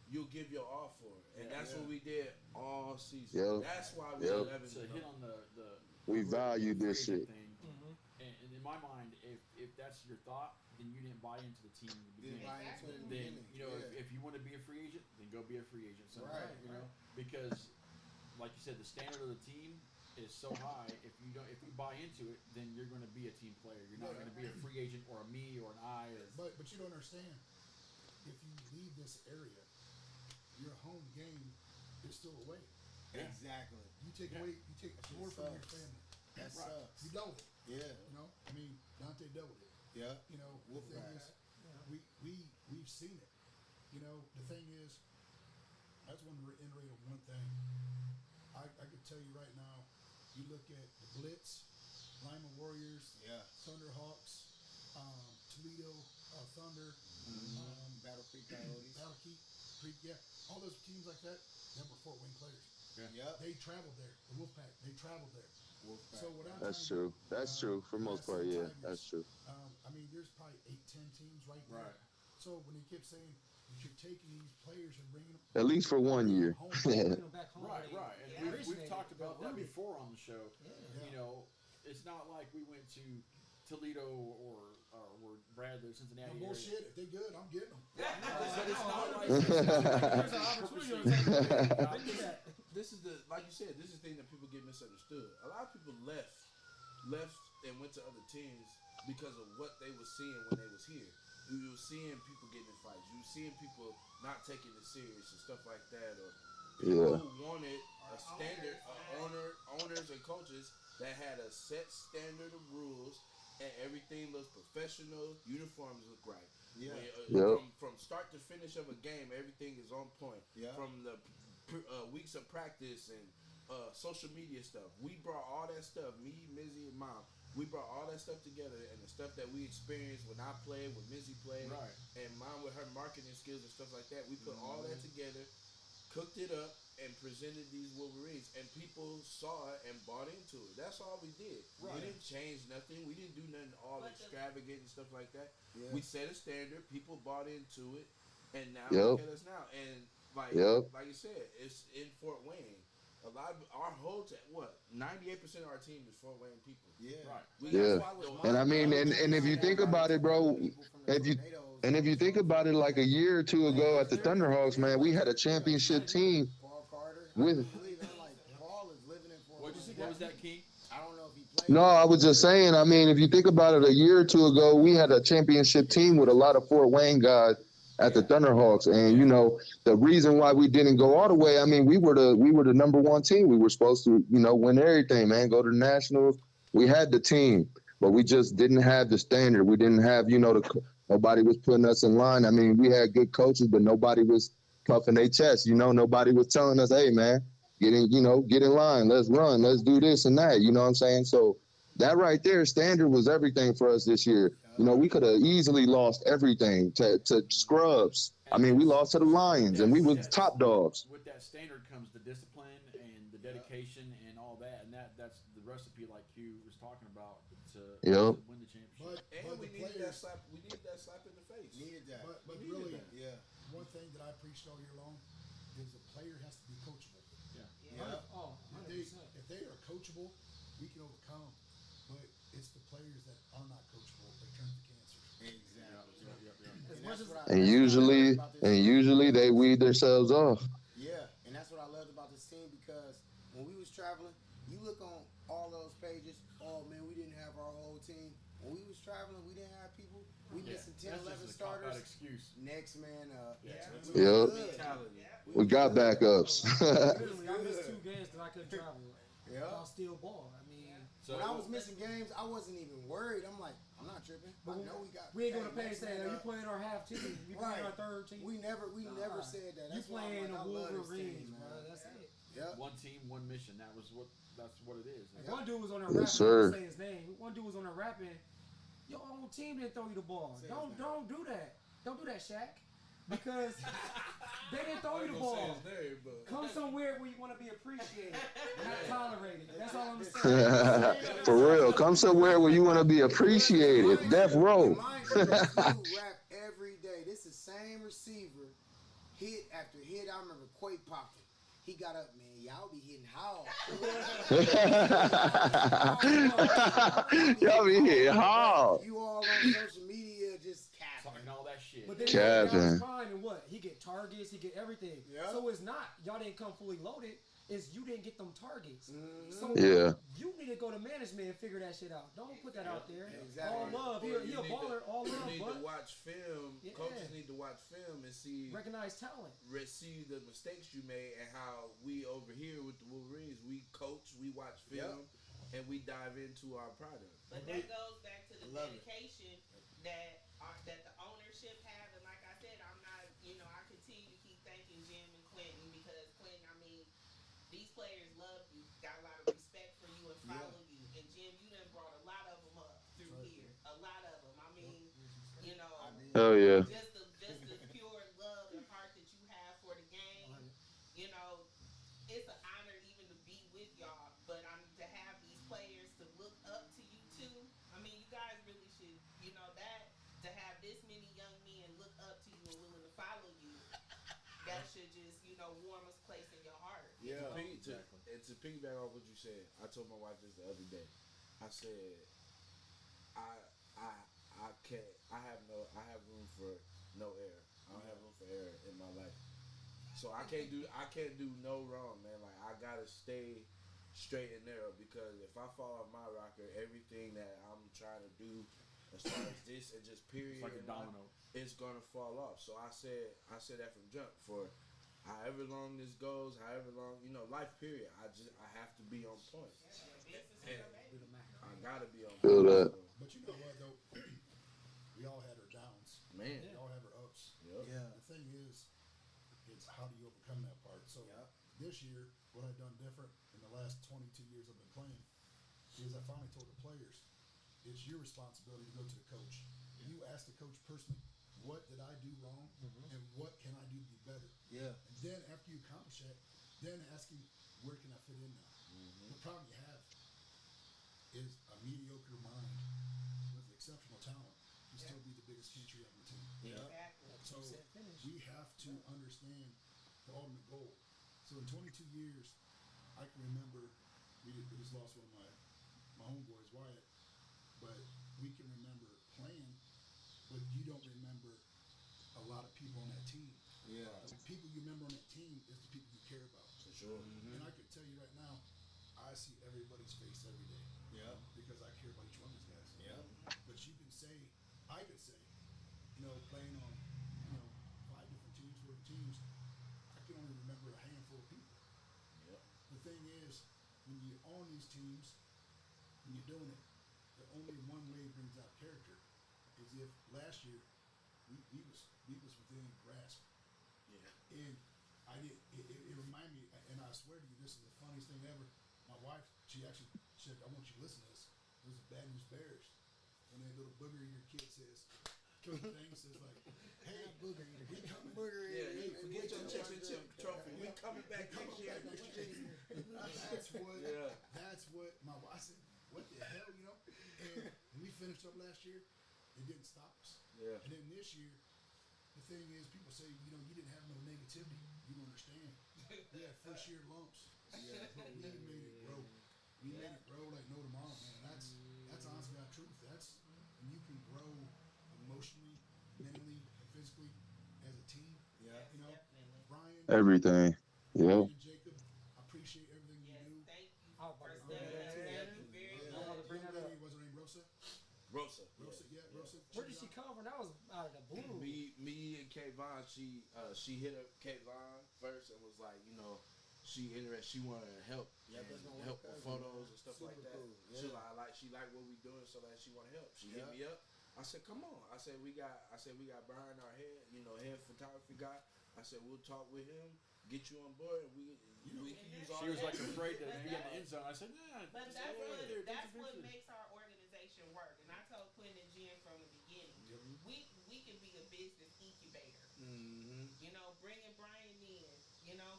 you'll give your all for it, and that's Yeah. what we did all season. Yep. That's why we Yep. 11. To hit on the We free- value free this agent shit. thing, and in my mind, if that's your thought, then you didn't buy into the team in the Didn't beginning. buy into it in the Then beginning. you know Yeah. if you want to be a free agent, then go be a free agent. Somewhere, Right, you know, because like you said, the standard of the team is so high. If you buy into it, then you're going to be a team player. You're not Yeah. going to be a free agent or a me or an I or But you don't understand. If you leave this area, your home game is still away. Exactly. You take Yeah. away, you take more from your sucks. family. That sucks. You double it. Yeah. You know, I mean, Dante doubled it. Yeah. You know, the thing Wolfpack. is, we've seen it. You know, the thing is, I just want to reiterate on one thing. I could tell you right now, you look at the Blitz, Lima Warriors, Yeah. Thunderhawks, Toledo Thunder, Battle Creek Coyotes. Battle Creek, yeah, all those teams like that, they were Fort Wayne players. Yep. They traveled there. The Wolfpack, they traveled there. Wolfpack. So what I'm That's trying to true. That's true. For most part, yeah, that's true. I mean, there's probably 8, 10 teams right there. Right. So when they kept saying you're taking these players and bringing them At least for 1 year. home, Bring them back home. right. And Yeah. we've talked about that Right. before on the show. Yeah. You know, it's not like we went to Toledo or Bradley, Cincinnati. No area. bullshit. If they good, I'm getting them. But it's not like There's an opportunity on the table. Look at that. This is like you said, this is the thing that people get misunderstood. A lot of people left and went to other teams because of what they were seeing when they was here. You were seeing people getting in fights. You were seeing people not taking it serious and stuff like that. Or people wanted a standard, owners and coaches that had a set standard of rules and everything looks professional. Uniforms look right. Yeah. From start to finish of a game, everything is on point. Yeah. From the weeks of practice and social media stuff, we brought all that stuff. Me, Mizzy, and Mom, we brought all that stuff together, and the stuff that we experienced when I played, when Mizzy played, Right. and Mom with her marketing skills and stuff like that. We put all that together, cooked it up, and presented these Wolverines, and people saw it and bought into it. That's all we did. Right. We didn't change nothing. We didn't do nothing all But the- extravagant and stuff like that. Yeah. We set a standard. People bought into it, and now Yep. look at us now. And like you said, it's in Fort Wayne. A lot of our whole 98% of our team is Fort Wayne people. Yeah. Right. We Yeah. that's why And I mean, and if you think about it, bro, if you think about it, like a year or two ago at the Thunderhawks, man, we had a championship team. Paul Carter. With- I believe that, like, Paul is living in Fort What Wayne. was that, King? I don't know if he played. No, I was just saying, I mean, if you think about it, a year or two ago, we had a championship team with a lot of Fort Wayne guys at the Thunderhawks. And, you know, the reason why we didn't go all the way, I mean, we were the number one team. We were supposed to, you know, win everything, man, go to the Nationals. We had the team, but we just didn't have the standard. We didn't have, you know, nobody was putting us in line. I mean, we had good coaches, but nobody was puffing their chest. You know, nobody was telling us, hey, man, get in line. Let's run. Let's do this and that. You know what I'm saying? So that right there, standard was everything for us this year. You know, we could have easily lost everything to Scrubs. I mean, we lost to the Lions, and we was top dogs. With that standard comes the discipline and the the dedication and all that, and that's the recipe like Q was talking about to Yep. win the championship. But And we the needed that players, slap. We needed that slap in the face. Needed that. but We needed really, that. Yeah. one thing that I preached all year long is a player has to be coachable. Yeah. Oh, If 100%. they are coachable, we can overcome. But it's the players that are not coachable that turn to cancer. Exactly. As And much that's as what I- And that's what I usually, loved about this and team. usually they weed themselves off. Yeah, and that's what I loved about this team because when we was traveling, you look on all those pages. Oh man, we didn't have our whole team. When we was traveling, we didn't have people. We missing 10, That's 11 just a cop-out starters. excuse. Next man up. Yeah. We Yep. was good. Mentality. We got backups. Literally, I missed 2 games because I couldn't travel. Yeah. I'll still ball. I mean, So When I was missing games, I wasn't even worried. I'm like, I'm not tripping. I but know we got. we ain't gonna hey, pay next saying, man "Are you up." playing our half team? You Right. playing our third team? We never Nah. said that. You That's why I'm playing like, I the love this Wolverines, team, bro. man. That's it. Yep. one team, one mission. That's what it is. Like, one dude was on there Yes, rapping. sir. I'm gonna say his name. One dude was on there rapping. Your own team didn't throw you the ball. Say his Don't name. do that. Don't do that, Shaq. Because they didn't throw you the ball. Come somewhere where you want to be appreciated, not tolerated. That's all I'm saying. For real, come somewhere where you want to be appreciated. Death row. Mind you, this dude rap every day. This is same receiver, hit after hit. I remember Quake popped it. He got up, man. Y'all be hitting how? Y'all be hitting hard. You all on social media just capping. Talking all that shit. But then Captain. he was prime and what? He get targets, he get everything. Yeah. So it's not y'all didn't come fully loaded. It's you didn't get them targets. So Yeah. you need to go to management and figure that shit out. Don't put that out there. Exactly. All love. He Or a you need baller. All You love, need to but watch film. Yeah. Coaches need to watch film and see recognize talent. see the mistakes you made and how we over here with the Wolverines, we coach, we watch film, and we dive into our product. But that goes back to the Love it. dedication that the ownership have, and like I said, I'm not, I continue to keep thanking Jim and Quentin because Quentin, I mean, these players love you, got a lot of respect for you and follow you, and Jim, you done brought a lot of them up through here, a lot of them. I mean, Oh yeah. just the pure love and heart that you have for the game, it's an honor even to be with y'all, but to have these players to look up to you too. I mean, you guys really should, that to have this many young men look up to you and willing to follow you, that should just, warm a place in your heart. Yeah. Exactly. And to piggyback off what you said, I told my wife this the other day. I said, I can't. I have room for no error. I don't have room for error in my life. So I can't do no wrong, man. Like I gotta stay straight and narrow because if I fall off my rocker, everything that I'm trying to do as far as this and just period, It's like a in life, domino. it's gonna fall off. So I said that from jump for however long this goes, however long life period. I have to be on point. And I gotta be on Feel point. that. So, But you know what though? We all had our downs. man. We all have our ups. Yep. Yeah. The thing is, it's how do you overcome that part? So this year, what I've done different in the last 22 years I've been playing is I finally told the players, it's your responsibility to go to the coach. You ask the coach personally, what did I do wrong, and what can I do to be better? Yeah. And then after you accomplish that, then ask him, where can I fit in now? The problem you have is a mediocre mind with exceptional talent can still be the biggest cancer you have on the team. Exactly. So we have to understand the ultimate goal. So in 22 years, I can remember we just lost one of my homeboys, Wyatt, but we can remember playing, but you don't remember a lot of people on that team. Yeah. The people you remember on that team is the people you care about. For sure. And I can tell you right now, I see everybody's face every day Yeah. because I care about each one of these guys. Yeah. But you can say, I could say, playing on, 5 different teams, 4 teams, I can only remember a handful of people. Yep. The thing is, when you own these teams, when you're doing it, the only one way it brings out character is if last year we was within grasp. Yeah. And it reminded me, and I swear to you, this is the funniest thing ever. My wife, she actually said, I want you to listen to this. It was the Bad News Bears. When that little booger eater kid says, thing says like, hey, Booger eater. we coming. Booger eater. Yeah, forget your championship trophy. We coming back next year. I last year, it didn't stop us. Yeah. And then this year, the thing is, people say, you didn't have no negativity. You don't understand. We had first year lumps. Yeah, but we made it grow. We made it grow like no tomorrow, man. That's honestly our truth. That's when you can grow emotionally, mentally, and physically as a team. Yeah. Definitely. Brian, Everything. Yeah. and Jacob, I appreciate everything Yes, you do. thank you I was for about to bring stepping that up. up. Thank you very Yeah. I was about to much. bring Young that up. lady, was her name Rosa? Rosa. Rosa, yeah, Rosa. Where did she come from? That was out of the blue. Me and Kayvon, she hit up Kayvon first and was like, she interested. She wanted to help Yeah, and that's my help cousin, with photos man. and stuff Super like that. cool, She yeah. she like what we doing, so that she want to help. She hit Yeah. me up. I said, come on. I said we got Brian, our head photography guy. I said we'll talk with him, get you on board, and we can use all. She was that. like afraid to be in the end zone. I said, nah. But just that's go over what there, take that's some what pictures." makes our organization work. And I told Quinn and Jen from the beginning, we can be a business incubator. Mm-hmm. Bringing Brian in.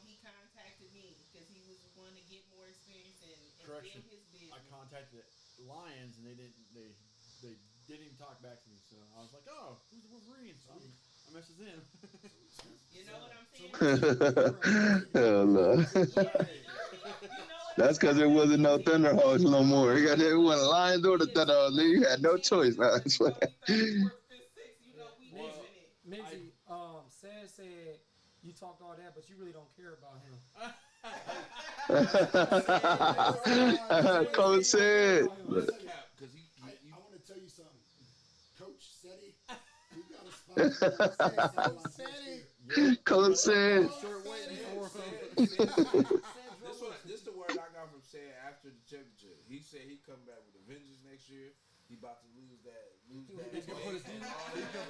He contacted me because he was one to get more experience and Correction. build his business. I contacted the Lions and they didn't even talk back to me. So I was like, oh, who's the Wolverines? I messaged them. You know what I'm saying? Hell no. That's because it wasn't no Thunderhawks no more. You got it wasn't Lions or the Thunderhawks. You had no choice. Nah, it's like- Minzy, said you talked all that, but you really don't care about him. Coach said. Because I want to tell you something. Coach Seti, we got a spot for him. Coach Seti. Coach said. Short waiting for him. This the word I got from saying after the championship. He said he come back with a vengeance next year. He about to lose that. He's gonna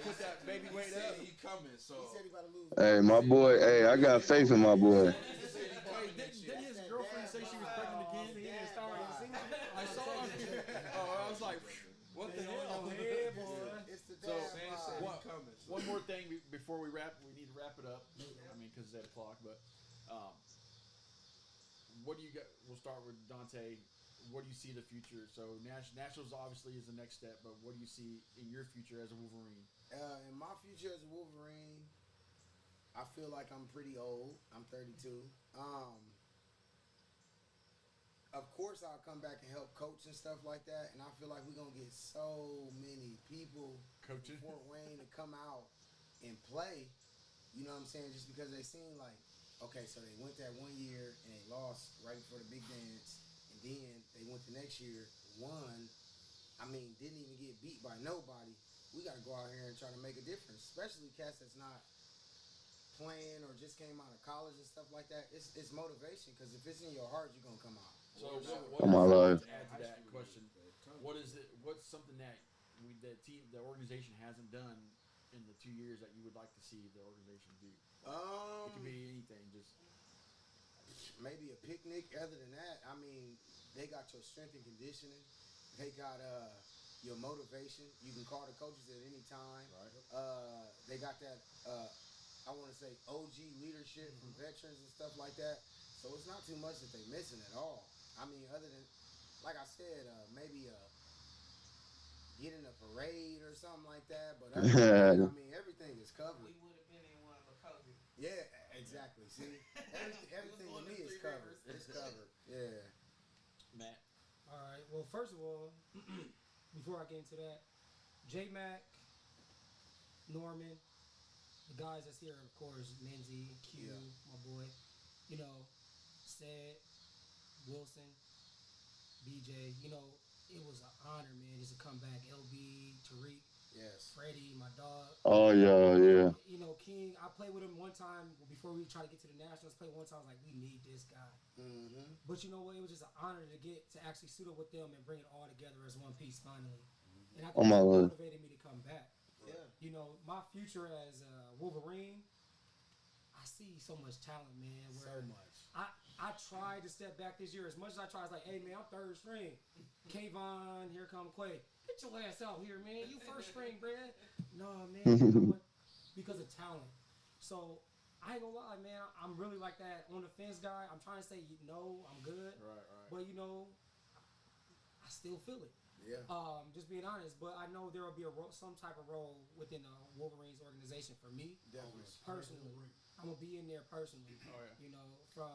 put that baby weight up. He coming. So He said he about to lose. Hey, my boy. Hey, I got faith in my boy. Didn't his girlfriend say she was pregnant again? He didn't start on the I saw him. Oh, I was like, what the hell? It's the So dad man bod. said he What? coming. So. One more thing before we wrap. We need to wrap it up. I mean, because it's 8 o'clock. But what do you got? We'll start with Dante. What do you see the future? So Nationals obviously is the next step, but what do you see in your future as a Wolverine? In my future as a Wolverine, I feel like I'm pretty old. I'm 32. Of course, I'll come back and help coach and stuff like that, and I feel like we're going to get so many people Coaching? from Fort Wayne to come out and play, you know what I'm saying, just because they seem like, okay, so they went that 1 year and they lost right before the big dance, and then they went the next year, won, didn't even get beat by nobody. We got to go out here and try to make a difference, especially cats that's not playing or just came out of college and stuff like that. It's motivation, because if it's in your heart, you're going to come out. So I'm all right. to add to that question, what is it? What's something that the organization hasn't done in the 2 years that you would like to see the organization do? It could be anything. Just Maybe a picnic. Other than that, they got your strength and conditioning. They got your motivation. You can call the coaches at any time. right. They got that, I want to say, OG leadership from veterans and stuff like that. So it's not too much that they're missing at all. Other than, like I said, maybe get in a parade or something like that. But other than that, everything is covered. We would have been in one but COVID. Yeah, exactly. See, everything to me is covered. It's covered. Yeah. Matt. All right. Well, first of all, before I get into that, J Mac, Norman, the guys that's here, of course, Menzie, Q, Yeah. my boy, Sed, Wilson, BJ. It was an honor, man, just to come back. LB, Tariq, Yes. Freddie, my dog. Oh yeah. King, I played with him one time before we tried to get to the Nationals. Played one time, I was like, we need this guy. Mm-hmm. But you know what? It was just an honor to actually suit up with them and bring it all together as one piece finally. And I think my it Lord. motivated me to come back. Yeah. My future as Wolverine, I see so much talent, man. So Where much. I tried to step back this year as much as I tried. I was like, hey, man, I'm third string. Kayvon, here come Quay. Get your ass out here, man. You first string, man. No, man. You know what? Because of talent. So I ain't gonna lie, man. I'm really like that on the fence guy. I'm trying to say, no, I'm good. Right. But I still feel it. Yeah. Just being honest, but I know there will be some type of role within the Wolverines organization for me Definitely. personally. I'm gonna be in there personally. Oh, yeah. You know, from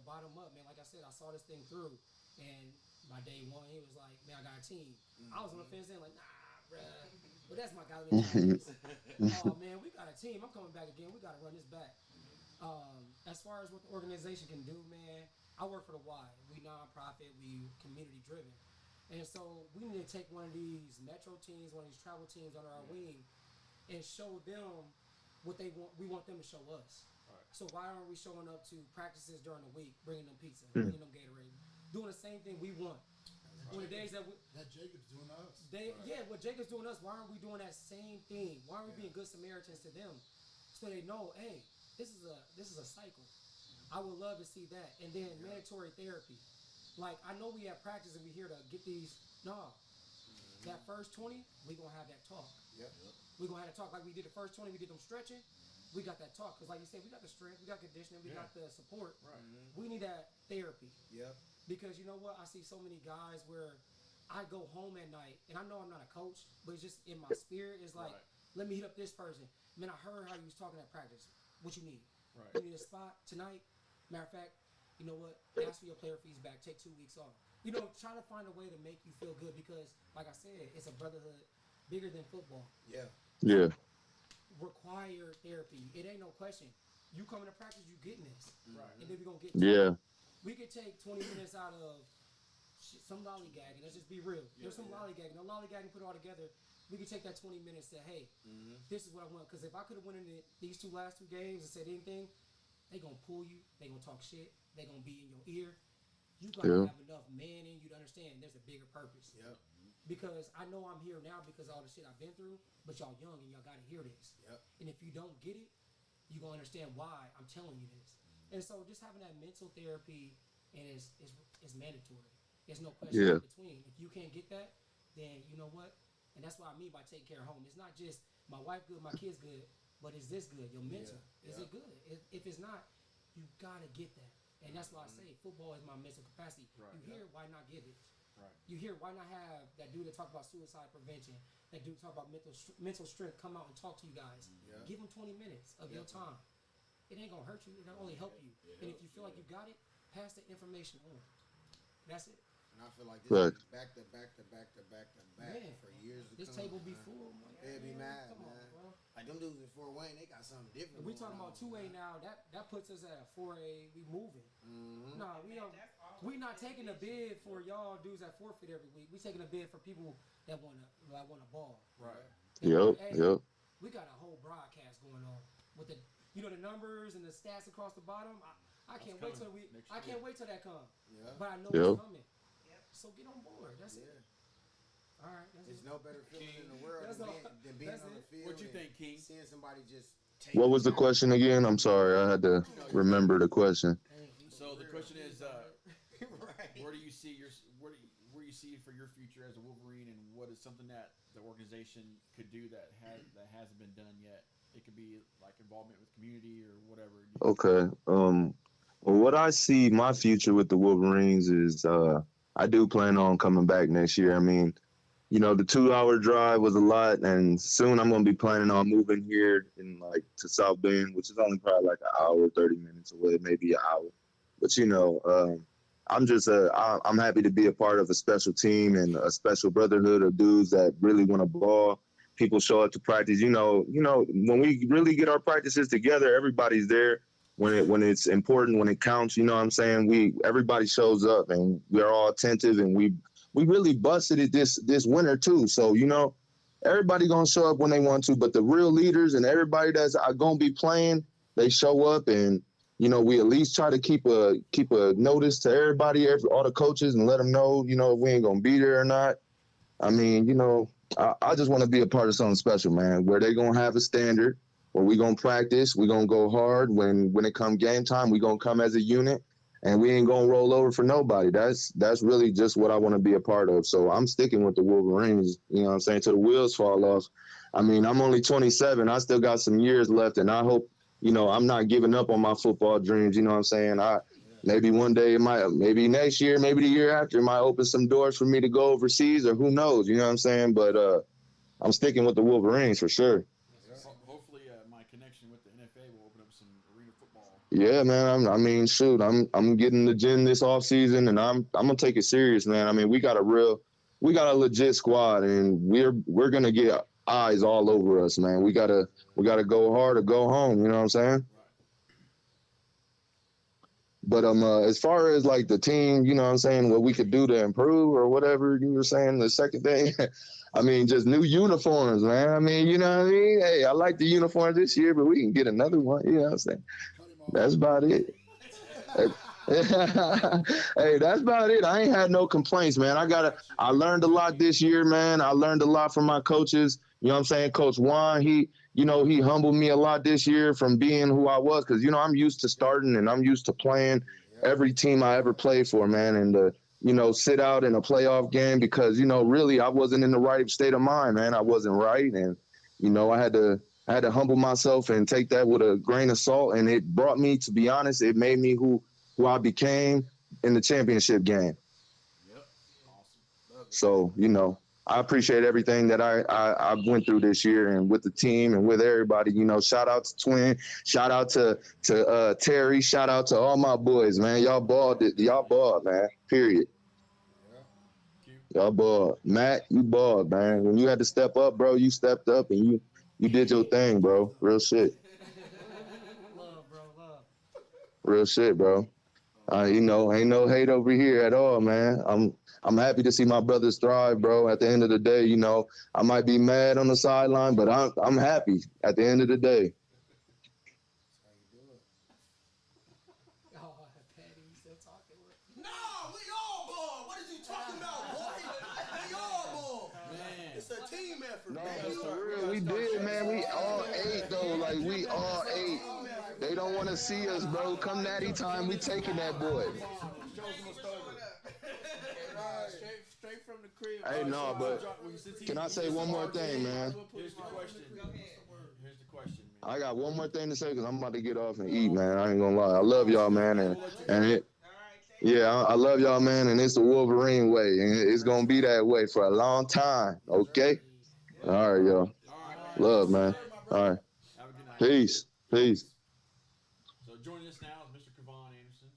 bottom up, man. Like I said, I saw this thing through, and by day one, he was like, "Man, I got a team." I was on the fence, saying like, "Nah, bruh," but that's my guy. Oh man, we got a team. I'm coming back again. We got to run this back. As far as what the organization can do, man, I work for the Y. We nonprofit. We community driven. And so we need to take one of these metro teams, one of these travel teams under our wing, and show them what they want. We want them to show us. Right. So why aren't we showing up to practices during the week, bringing them pizza, bringing them Gatorade, doing the same thing we want? On the days that Jacob's doing to us. what Jacob's doing to us, why aren't we doing that same thing? Why aren't we being good Samaritans to them, so they know, hey, this is a cycle. I would love to see that, and then mandatory therapy. Like, I know we have practice and we here to get these. No. That first 20, we going to have that talk. Yep. we going to have that talk like we did the first 20, we did them stretching. We got that talk. Because, like you said, we got the strength, we got conditioning, we got the support. Right. We need that therapy. Yep. Because you know what? I see so many guys where I go home at night, and I know I'm not a coach, but it's just in my spirit. It's like, let me hit up this person. Man, I heard how you was talking at practice. What you need? Right. You need a spot tonight? Matter of fact, you know what? Ask for your player fees back. Take 2 weeks off. You know, try to find a way to make you feel good because, like I said, it's a brotherhood bigger than football. Yeah. Yeah. Required therapy. It ain't no question. You coming to practice, you getting this. Right. And then we going to get Yeah. We could take 20 minutes out of some lollygagging. Let's just be real. There's some lollygagging. No lollygagging, put it all together. We could take that 20 minutes and say, hey, this is what I want. Because if I could have went into these last two games and said anything, they going to pull you. They going to talk shit. They going to be in your ear. You got to have enough man in you to understand there's a bigger purpose. Yep. Because I know I'm here now because of all the shit I've been through, but y'all young and y'all got to hear this. Yep. And if you don't get it, you're going to understand why I'm telling you this. And so just having that mental therapy and is mandatory. There's no question in between. If you can't get that, then you know what? And that's what I mean by taking care of home. It's not just my wife good, my kids good, but is this good? Your mental. Is it good? If it's not, you got to get that. And that's why I say football is my mental capacity. Right. You hear, why not get it? Right. You hear, why not have that dude that talk about suicide prevention, that dude talk about mental strength come out and talk to you guys. Yeah. Give them 20 minutes of your time. It ain't going to hurt you. It'll only help you. And if you feel like you got it, pass the information on. That's it. And I feel like this is back to back Man, for years to this come. table be man. full. Man. They'd be mad, Come on, man. bro. Like them dudes in Fort Wayne, they got something different. If we talking going about on, 2A man. now, that puts us at a 4A. We moving. Mhm. Nah, we don't. We not taking a bid for y'all dudes that forfeit every week. We taking a bid for people that want a ball. Right. Yep. Hey, Yep. we got a whole broadcast going on with the the numbers and the stats across the bottom. I can't wait till that come. Yeah. But I know Yep. it's coming. So get on board. That's it. All right. That's There's it. no better feeling in the world That's than all- than being that's on the it. field. What you and think, King? Seeing somebody just take What was the it. question again? I'm sorry. I had to remember the question. So the question is, Right. where do you see where you see for your future as a Wolverine, and what is something that the organization could do that hasn't been done yet? It could be like involvement with community or whatever. Okay. Well, what I see my future with the Wolverines is I do plan on coming back next year. I mean, the 2 hour drive was a lot, and soon I'm gonna be planning on moving here in like to South Bend, which is only probably like an hour, 30 minutes away, maybe an hour. But I'm happy to be a part of a special team and a special brotherhood of dudes that really want to ball. People show up to practice. When we really get our practices together, everybody's there. When it's important, when it counts, you know what I'm saying? Everybody shows up and we're all attentive, and we really busted it this winter too. So, everybody gonna show up when they want to, but the real leaders and everybody that's gonna be playing, they show up, and we at least try to keep a notice to everybody, all the coaches, and let them know, if we ain't gonna be there or not. I mean, I just want to be a part of something special, man, where they gonna have a standard, where we gonna practice, we gonna go hard. When it come game time, we gonna come as a unit, and we ain't gonna roll over for nobody. That's really just what I want to be a part of. So I'm sticking with the Wolverines, you know what I'm saying, till the wheels fall off. I mean, I'm only 27. I still got some years left, and I hope, I'm not giving up on my football dreams. You know what I'm saying? maybe one day it might, maybe next year, maybe the year after, it might open some doors for me to go overseas, or who knows? You know what I'm saying? But I'm sticking with the Wolverines for sure. Hopefully, my connection with the NFA will open up some arena football. Yeah, man. I mean, shoot, I'm getting the gym this off season, and I'm gonna take it serious, man. I mean, we got a legit squad, and we're gonna get eyes all over us, man. We gotta go hard or go home. You know what I'm saying? Right. But as far as like the team, you know what I'm saying, what we could do to improve or whatever you were saying, the second thing, I mean, just new uniforms, man. I mean, you know what I mean? Hey, I like the uniforms this year, but we can get another one. You know what I'm saying? Cut him off. That's about it. Hey, that's about it. I ain't had no complaints, man. I learned a lot this year, man. I learned a lot from my coaches. You know what I'm saying? Coach Juan, he humbled me a lot this year from being who I was, because I'm used to starting and I'm used to playing every team I ever played for, man. And sit out in a playoff game because really I wasn't in the right state of mind, man. I wasn't right, and I had to humble myself and take that with a grain of salt, and it brought me, to be honest, it made me who I became in the championship game. Yep. Awesome. Love it. So, I appreciate everything that I went through this year, and with the team and with everybody. Shout out to Twin, shout out to Terry, shout out to all my boys, man. Y'all balled, man. Period. Y'all balled. Matt, you balled, man. When you had to step up, bro, you stepped up and you did your thing, bro. Real shit. Love, bro, love. Real shit, bro. Ain't no hate over here at all, man. I'm happy to see my brothers thrive, bro. At the end of the day, I might be mad on the sideline, but I'm happy at the end of the day. Oh, Patty, you still talking? No, we all ball. What is you talking about, boy? We all ball. Man. It's a team effort, No, man. for real, we did, man. We all ate, though. Like, we all ate. They don't want to see us, bro. Come natty time, we taking that boy. Straight from the crib. Hey, no, but can I say one more thing, man? Here's the question. Here's the question, man. I got one more thing to say because I'm about to get off and eat, man. I ain't gonna lie. I love y'all, man, I love y'all, man, and it's the Wolverine way, and it's gonna be that way for a long time. Okay. All right, y'all. Love, man. All right. Have a good night. Peace. So joining us now is Mr. Kevon Anderson.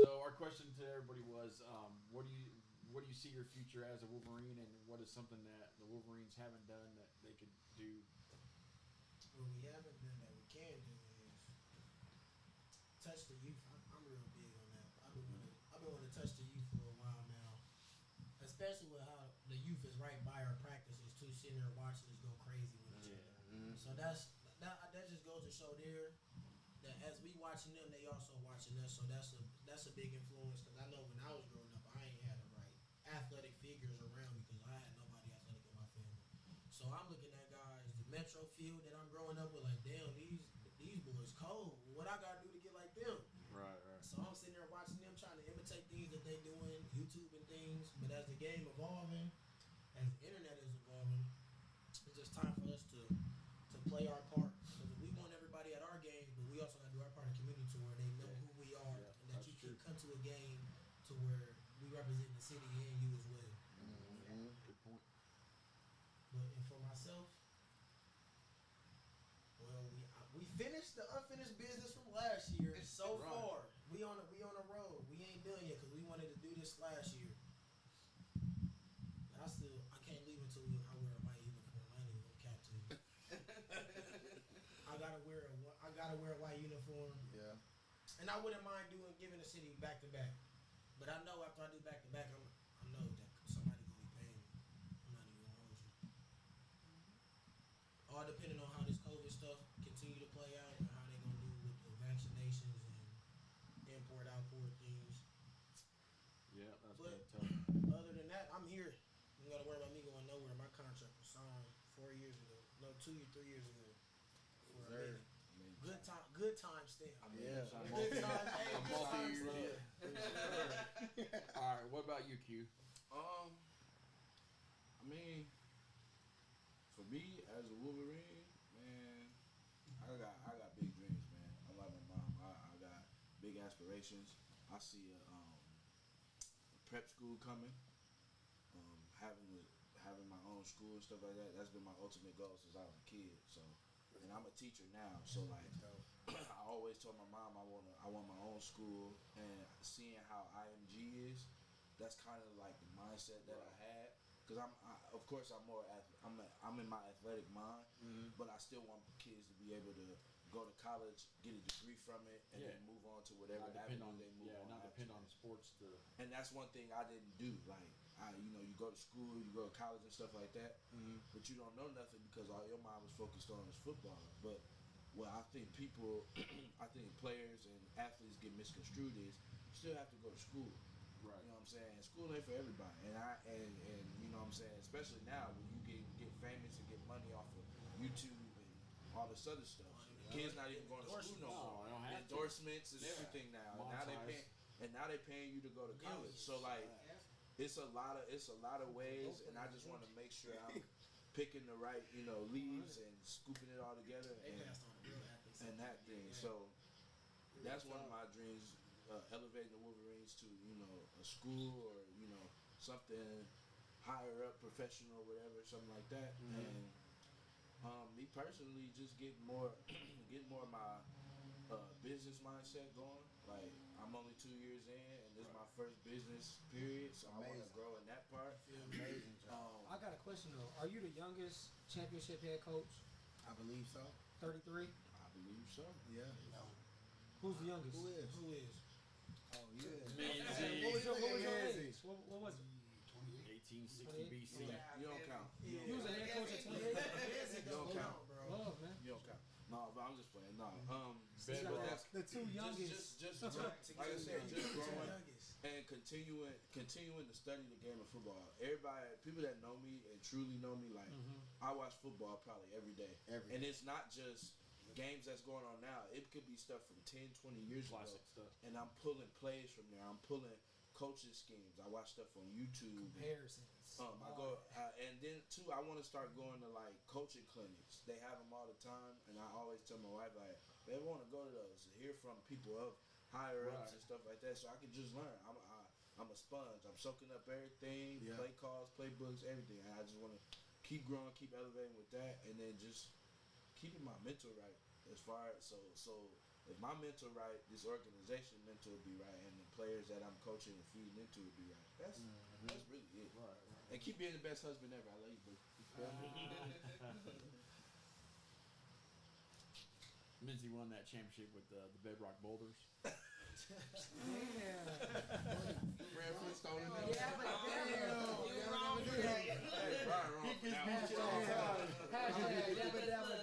So our question to everybody was, what do you see your future as a Wolverine, and what is something that the Wolverines haven't done that they could do? What we haven't done that we can do is touch the youth. I'm real big on that. I've been wanting to touch the youth for a while now, especially with how the youth is right by our practices too, sitting there watching us go crazy with each other. Mm-hmm. So that just goes to show there that as we watching them, they also watching us. So that's a big influence, because I know when I was growing up, I ain't had the right athletic figures around me because I had nobody athletic in my family. So I'm looking at guys, the Metro field that I'm growing up with, like, damn, these boys cold. What I gotta do to get like them? Right. So I'm sitting there watching them, trying to imitate things that they doing, YouTube and things. But as the game evolving, as the internet is evolving, it's just time for us to play our part. Because we want everybody at our games, but we also got to do our part in the community to where they know who we are, and that you can come to a game to where we represent the city and you as well. Good point. But and for myself, well, we finished the unfinished business from last year so Right. far. We on a road. We ain't done yet because we wanted to do this last year. But I can't leave until I wear a white uniform. I ain't even gonna cap to you. I gotta wear a white uniform. Yeah. And I wouldn't mind giving the city back to back. But I know after I do back to back, I know that somebody gonna be paying me. I'm not even gonna hold you. All depending on how this COVID stuff continue to play out and how they gonna do with the vaccinations and import outport things. Yeah, that's But tough. other than that, I'm here. You gotta worry about me going nowhere. My contract was signed 4 years ago. No, 2 or 3 years ago. For a minute. Good time stamp. Yeah. Good time. Hey, I'm good time multi-year stamp. All right. What about you, Q? I mean, for me as a Wolverine, man, I got big dreams, man. I'm like my mom. I got big aspirations. organizations. I see a prep school coming. Having my own school and stuff like that. That's been my ultimate goal since I was a kid. So, and I'm a teacher now. So like, I always told my mom I want my own school. And seeing how IMG is, that's kind of like the mindset that I had. Cause of course I'm I'm in my athletic mind, but I still want kids to be able to go to college, get a degree from it, and then move on to whatever avenue they move on. Not depend on sports to. And that's one thing I didn't do. Like, you go to school, you go to college and stuff like that, but you don't know nothing because all your mind was focused on is football. But what I think I think players and athletes get misconstrued is you still have to go to school. Right. You know what I'm saying? School ain't for everybody. And you know what I'm saying? Especially now when you get famous and get money off of YouTube and all this other stuff. Kids not even going to school no more. No, don't have endorsements and everything now. And now they paying you to go to college. So like it's a lot of ways, and I just want to make sure I'm picking the right, leaves and scooping it all together and that thing. So that's one of my dreams. Elevating the Wolverines to a school or something higher up, professional, whatever, something like that. And me personally, just get more of my business mindset going. Like I'm only 2 years in, and this is my first business period, so I want to grow in that part. Amazing. I got a question though. Are you the youngest championship head coach? I believe so. 33. I believe so. Yeah. Who's the youngest? Who is? Oh yeah. What was your age? What was it? 1860 BC. You don't count. You was a head coach at 28. You don't count. Love, man. You don't count. No, but I'm just playing. No. But that's The two youngest. just like I said, just growing and continuing to study the game of football. Everybody, people that know me and truly know me, like I watch football probably every day. And it's not just games that's going on now. It could be stuff from 10, 20 years Classic ago. stuff. And I'm pulling plays from there. I'm pulling coaching schemes. I watch stuff on YouTube. Comparisons. And then too, I want to start going to like coaching clinics. They have them all the time, and I always tell my wife like, they want to go to those, hear from people of higher ups and stuff like that, so I can just learn. I'm a sponge. I'm soaking up everything, play calls, playbooks, everything. And I just want to keep growing, keep elevating with that, and then just keeping my mental right. As far as so if my mental right, this organization mental will be right, and the players that I'm coaching and feeding into will be right. That's really it. Right. And keep being the best husband ever. I love you, boo. Mincy won that championship with the Bedrock Boulders. Yeah. Brad Flintstone in there. Yeah, but you're wrong for that. Hey, Brian, wrong for that one.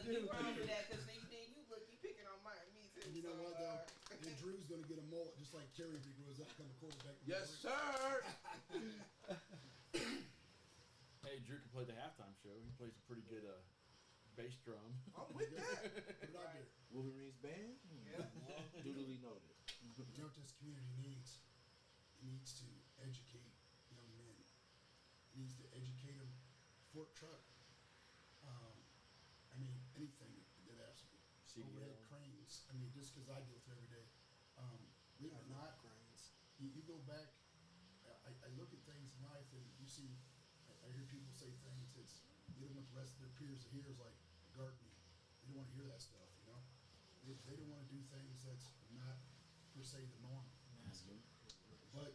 You're wrong for that because then you look, you picking on me too. And you know what though? And Drew's gonna get a mullet just like Kerry if he grows up become a quarterback. Yes, sir. Hey, Drew can play the halftime show. He plays a pretty good bass drum. I'm with that. Put it out there. Wolverines band? Doodly noted. You know what this community needs? It needs to educate young men. It needs to educate them. Fort Truck. Anything that absolutely. CDL. Overhead cranes. Just because I deal with it every day. Believe it or not, Cranes. you go back. I look at things in life and you see. I hear people say things that's they don't want the rest of their peers to hear is like gardening. They don't want to hear that stuff, They don't want to do things that's not per se the norm. But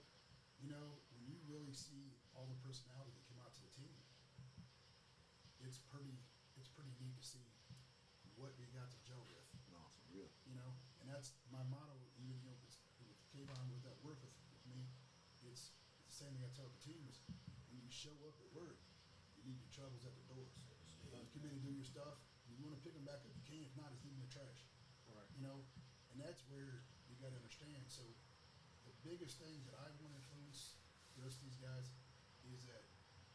when you really see all the personality that came out to the team, it's pretty neat to see what we got to gel with. No, for real. And that's my motto. Even with Kayvon with that work with me, it's the same thing I tell the team is when you show up at work, you leave your troubles at the doors. You come in and do your stuff. You want to pick them back up, you can. If not, it's in the trash. Right. And that's where you got to understand. So the biggest thing that I want to influence the rest of these guys is that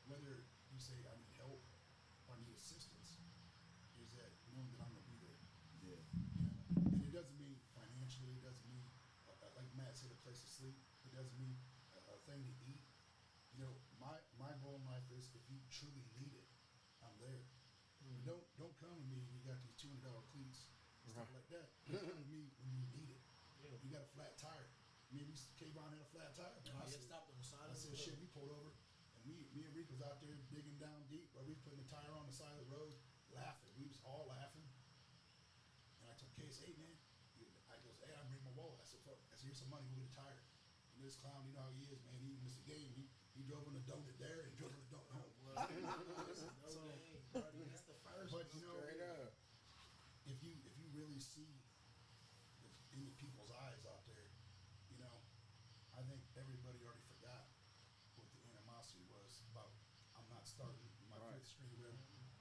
whether you say I need help or I need assistance, is that knowing that I'm going to be there. Yeah. And it doesn't mean financially. It doesn't mean like Matt said, a place to sleep. It doesn't mean a thing to eat. My goal in life is if you truly need it, I'm there. Don't come to me when you got these $200 cleats and stuff like that. Come to me when you need it. You got a flat tire. maybe Kayvon had a flat tire. Man. Oh, I yeah, said, stopped on the side I of said, the shit, road. we pulled over, and me and Reek was out there digging down deep, where we putting the tire on the side of the road, laughing. We was all laughing. And I told Case, hey man, I goes, hey, I bring my wallet. I said, fuck. I said, here's some money, go get a tire. And this clown, you know how he is, man. He missed the game. He drove on the donut there and drove on the donut home. So, That's the first. but you know, Straight up. if you really see in the people's eyes out there, you know, I think everybody already forgot what the animosity was about. I'm not starting my Right. fifth string with them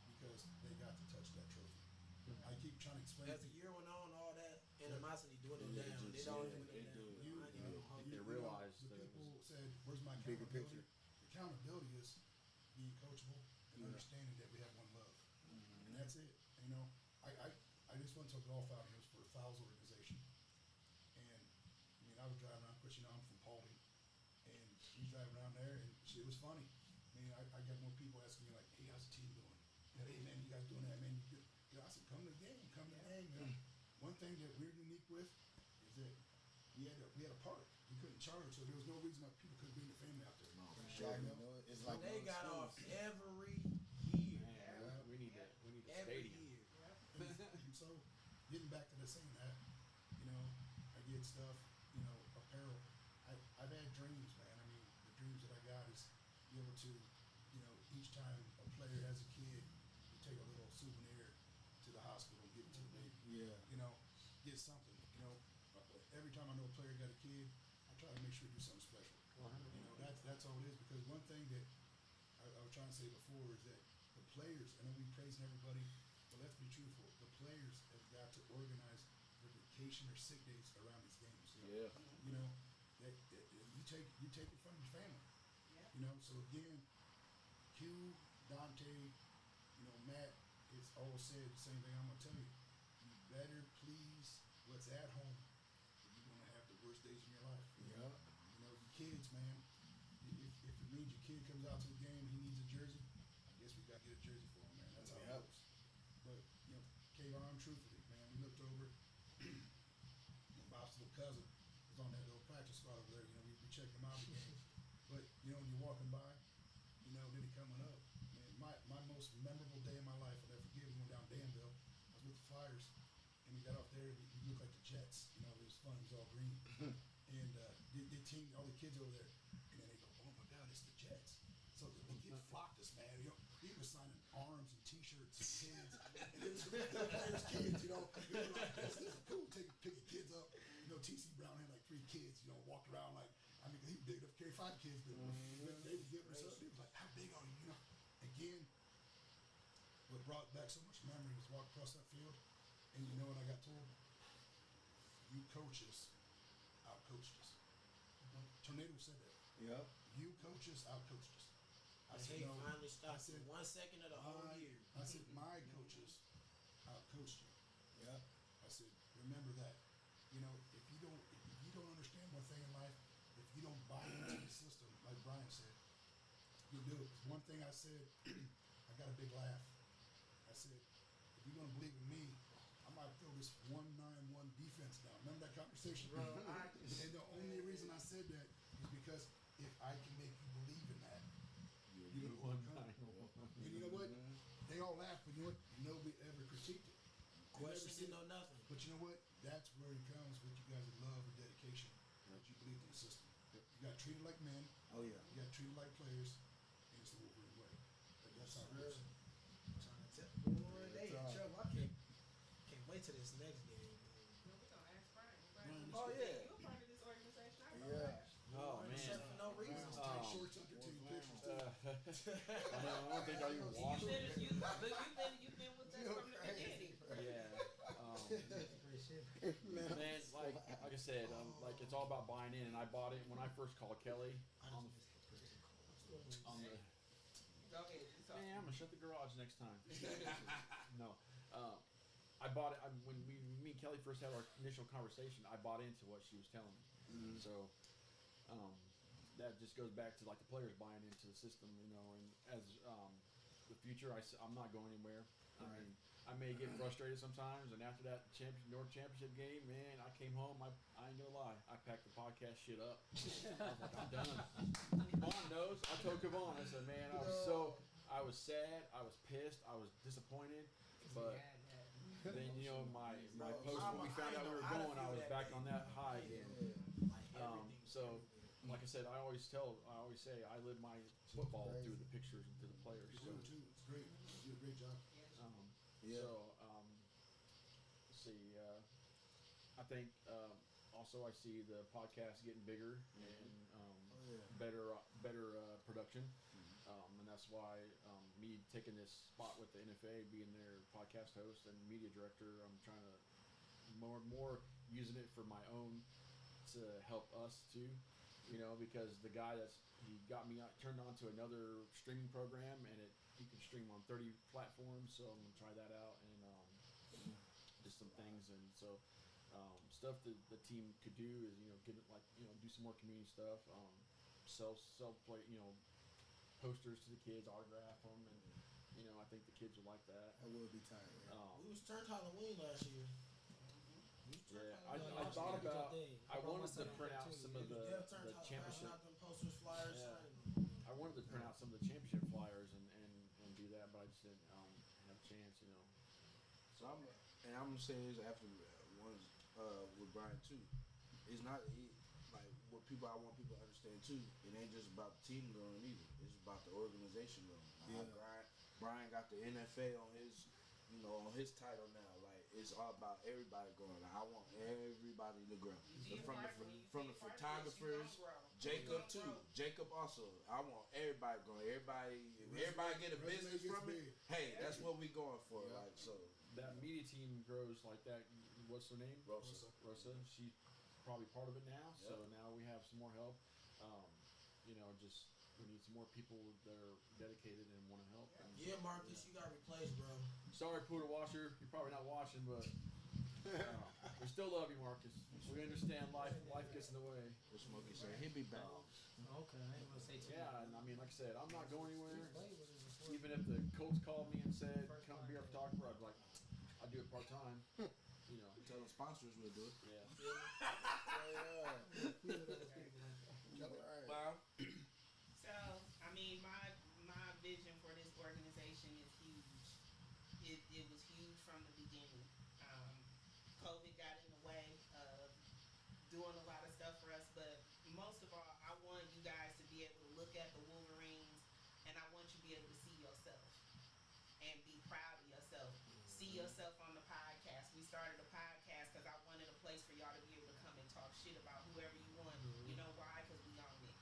because they got to touch that trophy. I keep trying to explain. As the year went on, all that animosity dwindled Yeah, down. just- It always yeah, dwindled it down. did. You, I ain't even gonna hold They you. realized the that it people was said, "Where's my bigger accountability?" picture. Accountability is being coachable and Yeah. understanding that we have one love, and that's it. You know, I just went to a golf outing. It was for the Fowles organization, and I mean, I was driving around. Of course, you know, I'm from Paulding, and he's driving around there, and shit was funny. I mean, I got more people asking me like, "Hey, how's the team doing? You know, hey man, you guys doing that, man?" You know, I said, "Come to the game, come to the game." You know, one thing that we're unique with is that we had a park. We couldn't charge, so there was no reason why people couldn't bring the family out there. Like, you know, it's like They got no off excuse. every year. Man, we need a Every stadium. year. And so, getting back to the saying that, you know, I get stuff, you know, apparel. I've had dreams, man. I mean, the dreams that I got is be able to, you know, each time a player has a kid, you take a little souvenir to the hospital and give it to the baby. Yeah. You know, get something. You know, every time I know a player got a kid, I try to make sure to do something special. You know, that's all it is. Because one thing that I was trying to say before is that the players, and we praising everybody, but let's be truthful. The players have got to organize their vacation or sick days around these games. Yeah. You know, that you take it from your family. Yeah. You know, so again, Q, Dante, you know, Matt, it's all said the same thing. I'm gonna tell you, you better please what's at home, or you're gonna have the worst days of your life. Yeah. You know, your kids, man. If it means your kid comes out to the game, he needs a jersey. I guess we gotta get a jersey for him, man. That's how Yep. it goes. But you know, Kayvon, truthfully, man, we looked over. And Bob's little cousin was on that little practice squad over there. You know, we checked him out again. But you know, when you're walking by, you know, then he coming up. Man, my most memorable day of my life, I'll never forget. We went down Danville. I was with the Flyers, and we got off there. And we looked like the Jets. You know, it was fun. It was all green. And the team, all the kids over there, and then they go, "Oh my God, it's the Jets!" So the kids flocked us, man. You know, he was signing arms and T-shirts and kids, and it was the players' kids. You know, we were like, "This is cool." Picking kids up. You know, TC Brown had like 3 kids. You know, walked around like, I mean, he was big enough to carry 5 kids, but they was giving us up. He was like, "How big are you?" You know, again, what brought back so much memory was walking across that field, and you know what I got told? You coaches outcoached us. Tornado said that. Yep. You coaches outcoached us. I And said, he no. finally I stopped said, for 1 second of the whole year. I said, my coaches outcoached you. Yep. I said, remember that. You know, if you don't understand one thing in life, if you don't buy into the system, like Brian said, you'll do it. One thing I said, I got a big laugh. I said, if you're gonna believe in me, I might throw this 1-9-1 defense down. Remember that conversation? Bro, And the only reason I said that is because if I can make you believe in that, you're gonna overcome. And you know what? They all laughed, but you know what? Nobody ever critiqued it. They never Questions said- didn't know nothing. But you know what? That's where it comes with you guys' love and dedication. That you believe in the system. You got treated like men. Oh yeah. You got treated like players. And it's the Wolverine way. That's how it is. Trying to tell. Boy, they in That's trouble. I can't wait till this next game. Man. Well, we're gonna ask Brian. Brian, Brian, Oh, yeah. You're a part of this organization. I know Yeah. that. Oh Except man. for no reason. Tight shorts under taking pictures too. I don't think I even watched You've it. been with us from the beginning. Yeah. Man, like I said, like it's all about buying in, and I bought it when I first called Kelly on the. Go ahead. You talk. Man, I'm gonna shut the garage next time. No, I bought it when me and Kelly first had our initial conversation. I bought into what she was telling me, so that just goes back to like the players buying into the system, you know. And as the future, I'm not going anywhere. I mean, I may get frustrated sometimes, and after that North Championship game, man, I came home. I ain't gonna lie, I packed the podcast shit up. I was like, I'm done. Kevon knows. I told Kevon, I said, man, I was sad, I was pissed, I was disappointed, but then my post when we found out we were going, I was back on that high again. So, like I said, I always say I live my football through the pictures and through the players. You do too. It's great. You do a great job. So, let's see. I think also I see the podcast getting bigger and better production, and that's why me taking this spot with the NFA, being their podcast host and media director, I'm trying to more using it for my own to help us too. Because the guy he got me turned on to another streaming program, and you can stream on 30 platforms. So I'm gonna try that out and just some things. And so stuff that the team could do is give it do some more community stuff, sell play posters to the kids, autograph them, and I think the kids would like that. That would be tight. We was turned Halloween last year. Yeah, I thought about. I wanted to print out some of the championship. Posters, flyers. Yeah. I wanted to print out some of the championship flyers and do that, but I just didn't have a chance. So I'm gonna say this after ones with Brian too. It's not like what I want people to understand too. It ain't just about the team growing either. It's about the organization growing. Brian got the NFA on his. On his title now, like it's all about everybody growing. Like, I want everybody to grow. From the photographers, Jacob too. Jacob also. I want everybody growing. Everybody get a business from it. Hey, that's what we going for. Yeah. Like so. That media team grows like that. What's her name? Rosa. She's probably part of it now. So now we have some more help. We need some more people that are dedicated and want to help. Yeah, Marcus, you got replaced, bro. Sorry, Poodle Washer. You're probably not washing, but we still love you, Marcus. We understand life gets in the way. What Smokey said, he'll be back. Okay, I ain't gonna say too Yeah, and I mean, like I said, I'm not going anywhere. Even if the Colts called me and said, come be our photographer, I'd be like, I'll do it part-time. Tell the sponsors we'll do it. Yeah. Wow. So, I mean, my vision for this organization is huge. It was huge from the beginning. COVID got in the way of doing a lot of stuff for us, but most of all, I want you guys to be able to look at the Wolverines, and I want you to be able to see yourself and be proud of yourself. See yourself on the podcast. We started a podcast because I wanted a place for y'all to be able to come and talk shit about whoever you want. You know why? Because we own it.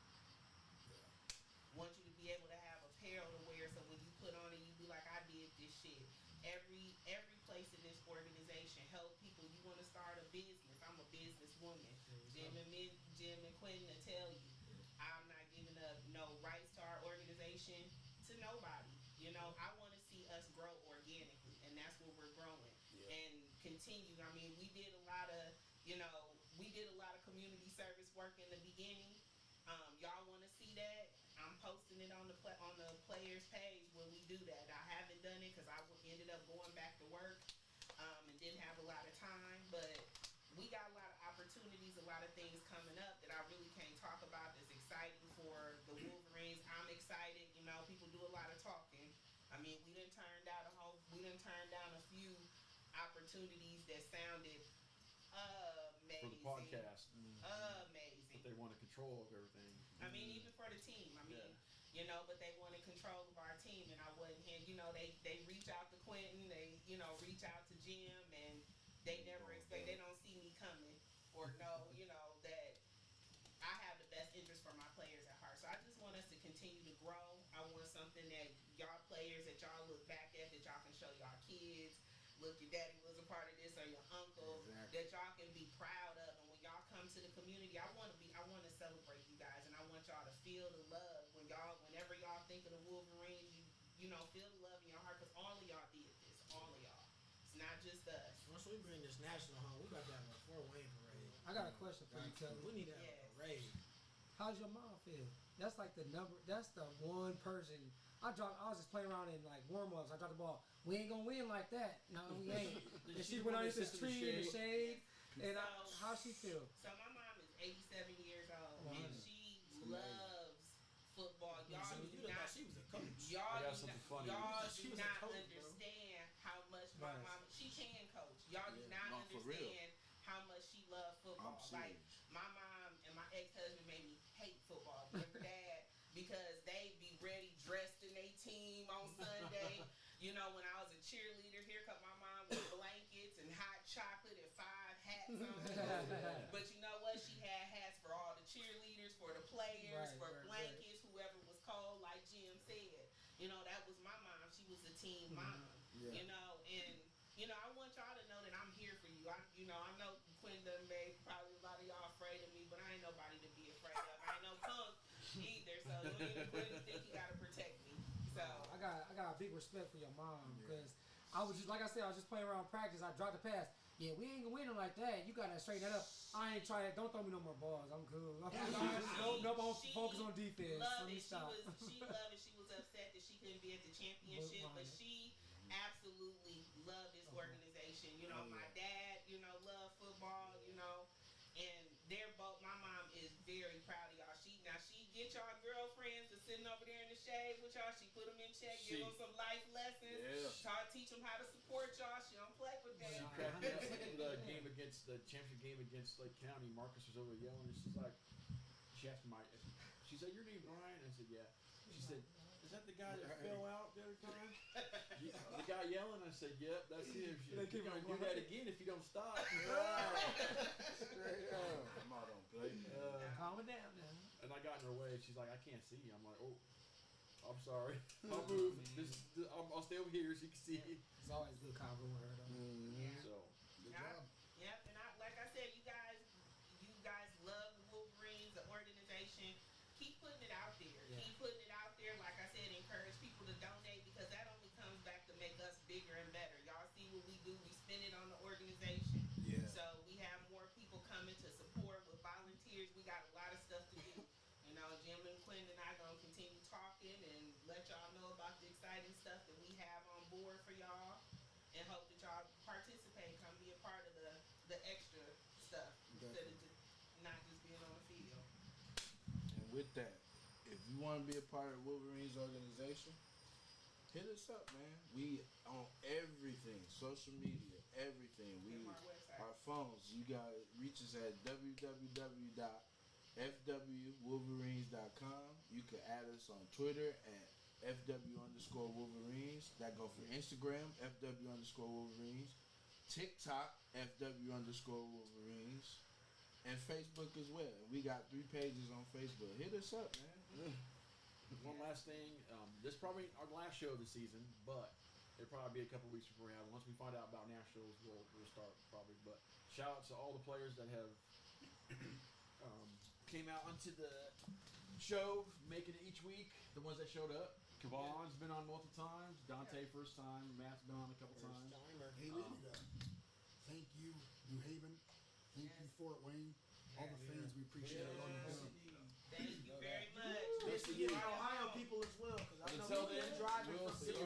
Want you to be able to have apparel to wear, so when you put on it, you be like, I did this shit. Every place in this organization help people. You want to start a business. I'm a businesswoman. Jim and Quentin will tell you, I'm not giving up no rights to our organization to nobody. I want to see us grow organically, and that's what we're growing and continue. I mean, we did a lot of community service work in the beginning. Y'all want to see that? I'm posting it on the players page when we do that. I haven't done it because I ended up going back to work and didn't have a lot of time. But we got a lot of opportunities, a lot of things coming up that I really can't talk about. That's exciting for the Wolverines. I'm excited. People do a lot of talking. I mean, we done turned down a few opportunities that sounded amazing. For the podcast. Amazing. But they want to control of everything. I mean, even for the team. I mean, but they wanted control of our team, and I wasn't here. They reach out to Quentin, they, reach out to Jim, and they never expect, they don't see me coming or know, that I have the best interest for my players at heart. So I just want us to continue to grow. I want something that y'all players, that y'all look back at, that y'all can show y'all kids. Look, your daddy was a part of this, or your uncle, that y'all can be proud of. And when y'all come to the community, I want to celebrate you guys, and I want y'all to feel the love whenever y'all think of the Wolverines. You feel the love in your heart, because all of y'all did this, all of y'all. It's not just us. Once we bring this national home, we about to have a Fort Wayne parade. I got a question for you, Kelly. We need to have a parade. How's your mom feel? That's like the one person. I was just playing around in like warm-ups. I dropped the ball. we ain't gonna win like that. No, we ain't. Did And she she went the one out that this sits in the tree in the shade. And So- how she feel? So my mom is 87 years old, Wow. and she loves football. Y'all So do you done not. thought she was a coach. I Y'all got do something not, funny. y'all She do was a not coach, bro. understand how much my Right. mom. She can coach. Y'all do Yeah, not no, for real. understand how much she loves football. I'm Like serious. my mom and my ex-husband made me hate football. Their dad, because they be ready, dressed in their team on Sunday. You know, when I was a cheerleader, here come my mom with blankets and hot chocolate and 5 hats on. But you know what? She had hats for all the cheerleaders, for the players, Right, for right, blankets, whoever was cold, like Jim said. You know, that was my mom. She was a team mom. Yeah. You know, and you know, I want y'all to know that I'm here for you. I know Quinn done made probably a lot of y'all afraid of me, but I ain't nobody to be afraid of. I ain't no punk either, so you ain't even Quinn think you gotta protect me. So I got a big respect for your mom because I was just like I said, I was just playing around practice. I dropped the pass. Yeah, we ain't gonna win them like that. You gotta straighten that up. I ain't trying. Don't throw me no more balls. I'm cool. Nope, I'm She focus on defense. loved Let me it. stop. She loved it. She was upset that she couldn't be at the championship, but she absolutely loved this organization. You know, my dad, you know, loved football. You know, and they're both. My mom is very proud of y'all. She get y'all girlfriends to sitting over there in the shade with y'all. She put them in check, give them some life lessons. Yeah. Teach them how to support y'all. She don't play with She them. cracked me up the game against the championship game against Lake County. Marcus was over yelling, and she's like, she asked me, she said, "Your name Brian?" I said, "Yeah." She said, "Is that the guy that fell out the other time?" The guy yelling. I said, "Yep, that's him." She said, "You're gonna do that again if you don't stop." Straight up. I'm out on play. Calm it down now. And I got in her way. She's like, "I can't see you." I'm like, "Oh, I'm sorry. I'll move. I'll stay over here so you can see." It's always good convo with her though. Yeah. So Good Yeah. job. Yep, and like I said, you guys love the Wolverines, the organization. Keep putting it out there. Yeah. Keep putting it out there. Like I said, encourage people to donate because that only comes back to make us bigger and better. Y'all see what we do. We spend it on the organization. Yeah. So we have more people coming to support with volunteers. We got a lot of stuff to do. You know, Jim and Quinn and I gonna continue talking and let y'all know about the exciting stuff that we have on board for y'all, and hope that y'all participate, come be a part of the extra stuff instead of just not just being on the field. And with that, if you want to be a part of Wolverines organization, hit us up, man. We on everything, social media, everything. We From our website. our phones. You got reach us at www.fwwolverines.com. You can add us on Twitter at FW_Wolverines. That go for Instagram, FW_Wolverines. TikTok, FW_Wolverines. And Facebook as well. We got 3 pages on Facebook. Hit us up, man. one last thing. This is probably our last show of the season, but it'll probably be a couple weeks before we have it. Once we find out about nationals, we'll start probably. But shout out to all the players that have came out onto the show, making it each week. The ones that showed up. Kavon's been on multiple times. Dante first time. Matt's been on a couple times. Hey, Lady, thank you, New Haven. Thank you, Fort Wayne. All the fans, we appreciate it. Thank you very much. Listen, you Ohio people as well, because I know Until we've been then, driving we'll from see you.